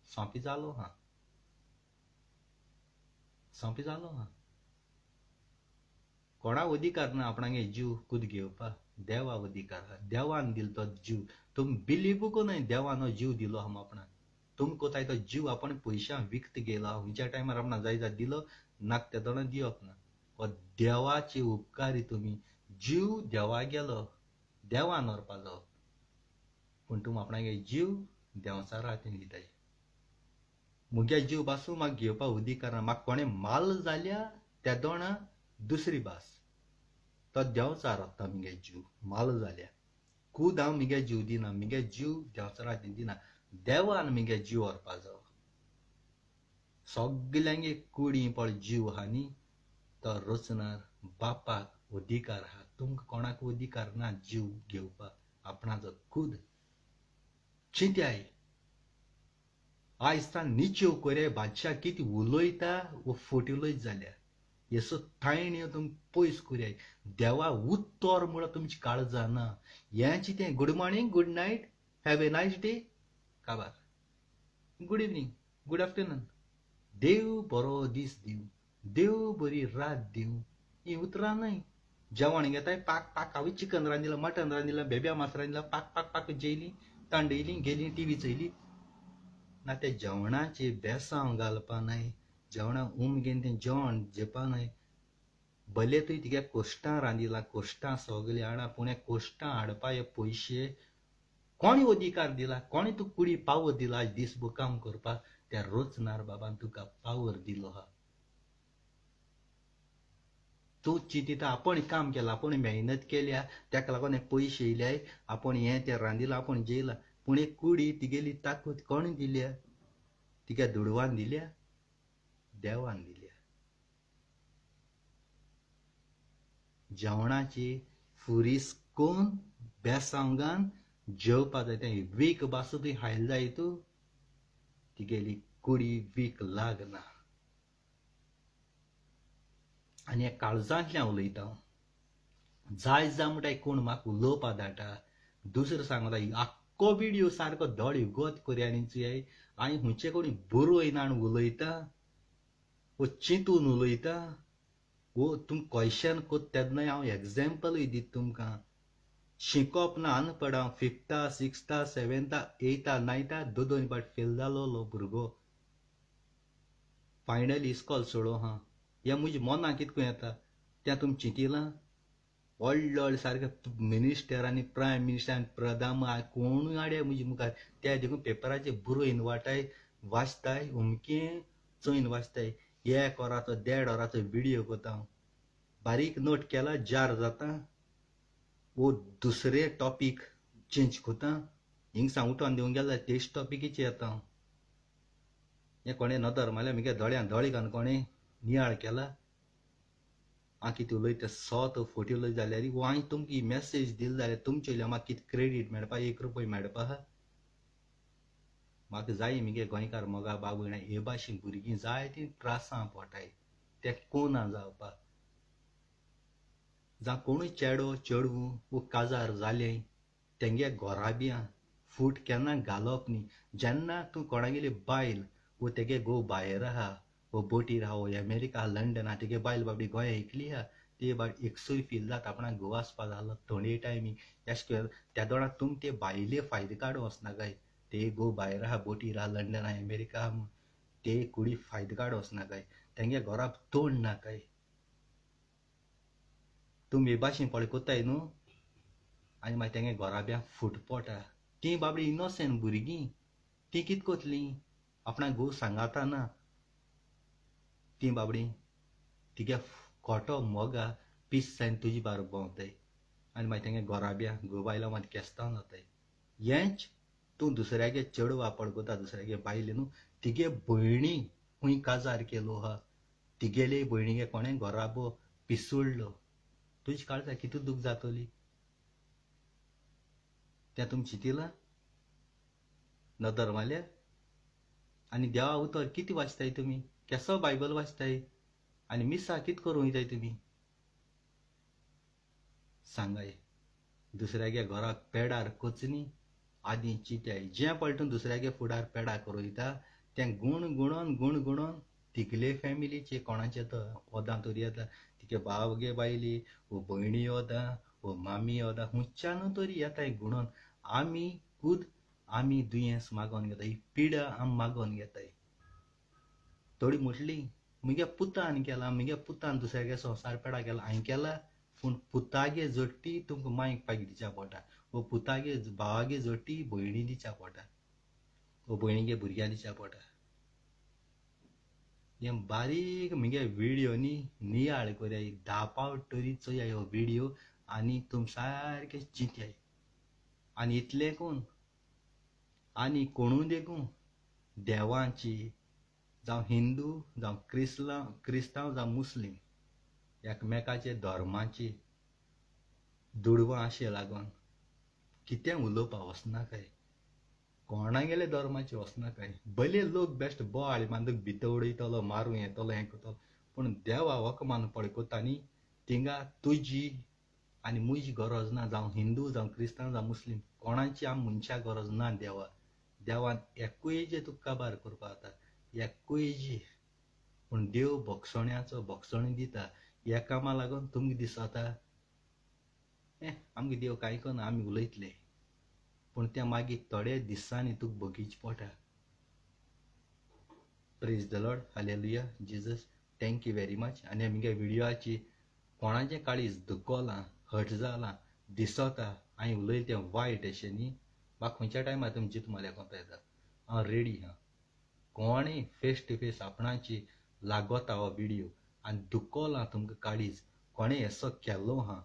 सोंपी जालो हा. सोंपी जालो हा. कोणा अधिकार ना आपणागे जीव खुद घेवपाक. देवा अधिकार हा. देवान दिल तो जीव. तुम बिलीव को नाही देवानो जीव दिलो हम आपणाक. तुम कोताय तो जीव आपण पैशां विकत गेला. हुंच्या टायमार आपण जाय दिलो नाक ते दोन दिवप ना. व देवाचे उपकारी तुम्ही. जीव देवा गेलो देवान व्हरपाचो पूण तूं आपणागे जीव देंवचार हातीन दिताय. मुगे जीव बासू म्हाका घेवपा अधिकार ना. म्हाका कोणें माल जाल्या त्या दोणा दुसरी भास तो देंवचार व्हरता मुगे जीव माल जाल्या. खूद हांव मुगे जीव दिना. मुगे जीव देंवचार हातीन दिना. देवान मुगे जीव व्हरपाचो. सगल्यांगे कुडी पळ जीव आहा न्ही तो रचणार बापाक अधिकार आहा. तुमकां कोणाक अधिकार ना जीव घेवपाक आपणाचो खूद. चिंत्याय आयज तान निच्यो कोरे बादशाह कितें उलयता वो फोटी उलयत जाल्यार येसो थायण्यो तुम पयस कोराय. देवा उत्तर म्हणून तुमची काळजां ना. हें चितें good morning good night have a nice day काबार गुड इवनिंग गुड आफ्टरनून देव बरो दीस दिवं देव बरी रात दिवं ही उतरां न्हय. जेवण घेताय पाक पाक हांवें चिकन रांदिलां मटन रांदिलां बेब्या मास रांदिलां पाक पाक पाक जेयली तांडयली गेली टीव्ही चयली ना. त्या जेवणाचे बेसांव घालपा न्हय. जेवणा घेवन तें जेवण जेवपा न्हय. भले तुवें तिगे कोश्टां रांदिलां कोश्टां सगळीं हाडा पूण हे कोश्टां हाडपा हे पयशे कोणी अधिकार दिला. कोणी तूं कुडी पावर दिला आज दिसभर काम करपाक. त्या रोचणार बाबान तुका पावर दिलो हा. तूं चिंतिता आपण काम केलां आपण मेहनत केल्या ताका लागून हे पयशे येयल्याय आपण हें तें रांदिलां आपण जेयलां पूण एक कुडी तिगेली ताकद कोणी दिल्या. तिका दुडवान दिल्या देवान दिल्या. जेवणाची फुरीस कोण बेसांगान जेवपा जाय तें वीक बासू तुवें हायला जाय तूं तिगेली कुडी वीक लागना. आनी हे काळजांतल्यान उलयता जाय जा म्हणटा कोण म्हाका उलोवपा धाडटा दुसरो सांगता आख्खो व्हिडियो सारको धड गोत कोरयांनीचो आनी हुंचे कोणी बरोयना आनी उलयता वो चिंतून उलयता वो तुम क्वेश्चन कोत तेन्ना हांव एग्जाम्पलूय दिता तुमकां. शिकोप ना अनपड हांव 5th 6th 7th 8th 9th दोन फावट फेल जालो भुरगो. फायनली इस्कॉल सोडो हा. हें म्हज्या मनां कितको येता तें तुमी चिंतिलां. व्हडले व्हडले सारके मिनिस्टर आनी प्रायम मिनिस्टर आनी प्रधान कोणूय हाडे म्हजे मुखार ते देखून पेपराचेर बरोयन वाटाय वाचताय उमकें चोयन वाचताय. 1 वराचो 1.5 वराचो व्हिडियो कोता हांव बारीक नोट केला जार जाता वो दुसरे टॉपीक चेंज कोता हिंगसा उठोन दिवंक गेला तेच टॉपिकीचेर येता हांव. हें कोणें नदर मारलें म्हगे दोळ्यान दोळे घालून कोणें नियाळ केला. हांव कितें उलयता सोत फोटी उलयत जाल्यार वो हांवें तुमकां मॅसेज दिली जाल्यार तुमचे वयल्यान म्हाका कितें क्रेडीट मेळपा 1 रुपया मेळपा आहा. म्हाका जाय म्हगे गोंयकार मोगा बाब भयणां हे भाशेन भुरगीं जाय ती त्रासां पडटाय ते कोना जावपाक. जावं कोणूय चेडो चेडूं वो काजार जाले तेंगे घोराब्यां फूट केन्ना घालप न्ही. जेन्ना तूं कोणागेली बायल वो तेगे घोव भायर आहा वो बोटीर आहा वो अमेरिका लंडन आहा तेगे बायल बाबडी गोंया एकली आहा ती बाबडी एकसूय फील जाता आपणाक घोव आसपा जालो थोडे टायमींग अशें त्या दोळा तुम ते बायले फायदो काडूं वचनाकाय. ते घोव भायर आहा बोटीर आहा लंडन आहा अमेरिका आहा ते कुडी फायदो काडूं वचनाकाय. तेंगे घोराक तोंड नाकाय. तुमी हे भाशेन पळय कोत्ताय न्हू आनी मागीर तेंगे घोराब्यांक फूट पोटा. ती बाबडी इनोसेंट भुरगीं ती कितें कोतलीं आपणाक घोव सांगाता ना. ती बाबडी तिगे खोटो मोगा पीस जायन तुजी बार भोंवताय आनी मागीर तेंगे घोराब्या घोव बायलां मागीर केस्तांव जाताय. हेंच तूं दुसऱ्यागे चेडवा पळकोता दुसऱ्यागे बायले न्हू तिगे भयणी खूंय काजार केलो आहा तिगेले भयणीगे कोणें घोराबो पिसुळ्ळो तुजी काळजा कितू दूख जातली तें तुमी चिंतिलां. नदर मारल्या आनी देवा उतर कितें वाचताय तुमी केसो बायबल वाचताय आनी मिसा कितें करूं वयताय तुमी सांगाय. दुसऱ्यागे घराक पेडार कोचनी आदी चिंत्याय. जें पळय दुसऱ्यागे फुडार पेडा करूं वयता तें गुण तिगले फॅमिलीचे कोणाचे तो वदां तरी येता तिगे भावगे बायली वो भयणी वता वो मामी ओदा हुंच्यान तरी येताय गुणोन आमी दुयेंस मागोन घेताय, पिडा आम मागोन घेताय. थोडी म्हटली मुगे पुतान केला, मुगे पुतान दुसऱ्यागे संसार पेडा केला, हांवें केला. पूण पुतागे जोडटी तुमकां मांयक पागी दिच्या पडटा, वो पुतागे भावागे जोडटी भयणी दिच्या पडटा, वो भयणीगे भुरग्यां दिच्या पडटा. हे बारीक मुगे व्हिडिओ नियाळ कोराय, 10 पावट तरी चोया हो व्हिडिओ आनी तुम सारके चिंत्याय. आनी इतलें कोण आनी कोणू देखून देवाची जावं हिंदू जावं क्रिस्तांव जावं मुस्लीम एकमेकाचे धर्माची दुडवां अशें लागोन कितें उलोवपा वचनाकाय, कोणागेले धर्माचे वचनाकाय. भले लोक बेस्ट बोवाळ बांदूक भितर उडयतलो, मारूं येतलो, हें करतलो, पूण देवा वखमान पळयता न्ही थिंगा तुजी आनी मुजी गरज ना. जावं हिंदू जावं क्रिस्तांव जावं मुस्लीम कोणाची मनशा गरज ना. देवान एकूयजे तुका काबार करपा जाता, एकूयजी. पूण देव भोगसणी दिता. ह्या कामा लागून तुमकां दिसता आमगे देव कांय करना, आमी उलयतले. पूण त्या मागीर थोड्या दिसांनी तुका भोगीच पडटा. Praise the Lord, hallelujah, Jesus, thank you very much. आनी आमगे व्हिडिओची कोणाचें काळीज दुखोलां, हट जालां, दिसता हांवें उलयलें तें वायट अशें न्ही, म्हाका खंयच्या टायमार तुमी चिंत मारल्या कोता येता. हांव रेडी हा. कोणें फेस टू फेस आपणाची लागोता हो व्हिडिओ आनी दुखोलां तुमकां काळीज, कोणें हेसो केल्लो हा,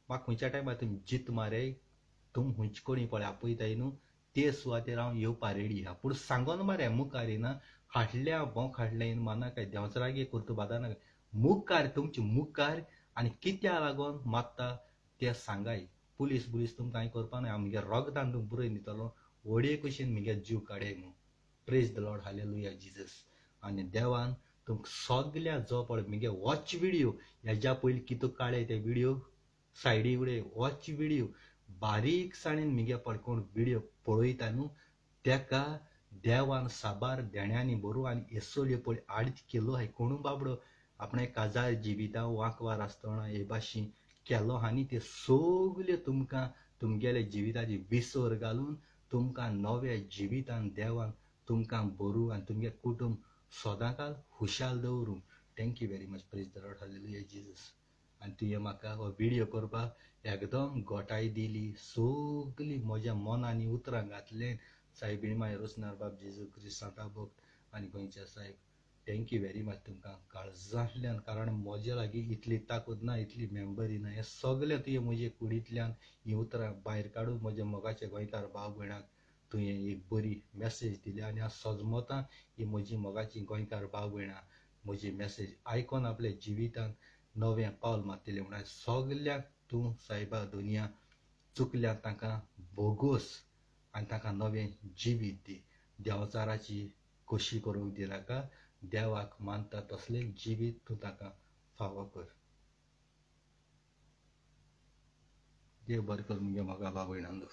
म्हाका खंयच्या टायमार तुमी चिंत मारे, तुम खंयचे कोणी पळय आपयताय न्हू ते सुवातेर हांव येवपा रेडी हा. पूण सांगोन मरे मुखार येना, हाडल्या बोंक हाडलें माना काय, देंवचरागे करता बादानाका, मुखार तुमचे मुखार. आनी कित्या लागोन मागता तें सांगाय. पुलीस तुमकां कांय करपा ना, आमगे रोगदान तुमकां बरय दितलो, व्हडये कुशीन मुगे जीव काडय म्हणून. Praise the Lord, hallelujah, Jesus. आनी देवान तुमकां सगल्या जो पळय मुगे वॉच व्हिडिओ, हेज्या पयलीं कितें काडले ते व्हिडिओ सायडी उडय, वॉच व्हिडिओ बारीकसाणेन मुगे पळय कोण व्हिडिओ पळयता न्हू तेका देवान साबार देण्यांनी भरूं आनी येसोल्यो पळय आडीत केलो हाय. कोणू बाबडो आपणे काजार जिवितां वांकवार आसतना हे भाशेन केलो हा न्ही, ते सगल्यो तुमकां तुमगेले जिविताची भिसोर घालून तुमकां नव्या जिवितान देवान तुमकां भरूं आनी तुमगे कुटुंब सदांकाल खुशाल दवरूं. Thank you very much. Praise the Lord, hallelujah, Jesus. आनी तुवें म्हाका हो व्हिडिओ करपाक एकदम घोटाय दिली, सगलीं म्हज्या मनांनी उतरां घातलें. सायबीण माय रोसनार बाब जेजू क्रिस्त सांता भक्त आनी गोंयच्या साहेब, थँक यू व्हेरी मच तुमकां काळजांतल्यान. कारण म्हजे लागीं इतली ताकूद ना, इतली मेंबरी ना, हें सगलें तुवें म्हजे कुडींतल्यान हीं उतरां भायर काडून म्हज्या मोगाचे गोंयकार भाव भयणाक तुवें एक बरी मॅसेज दिली. आनी हांव सजमतां ही म्हजी मोगाची गोंयकार भाव भयणां म्हजी मॅसेज आयकोन आपल्या जिवितांत नवें पावल मारतलें म्हणून सगल्यांक तूं सायबा दुनिया चुकल्या तांकां बोगोस आनी तांकां नवें जिवीत दी. देंवचाराची खोशी करूंक दिनाका, देवाक मानता तसलें जिवीत तूं तांकां फावो कर. देव बरें कर मुगे मोगा भाव भयणांक.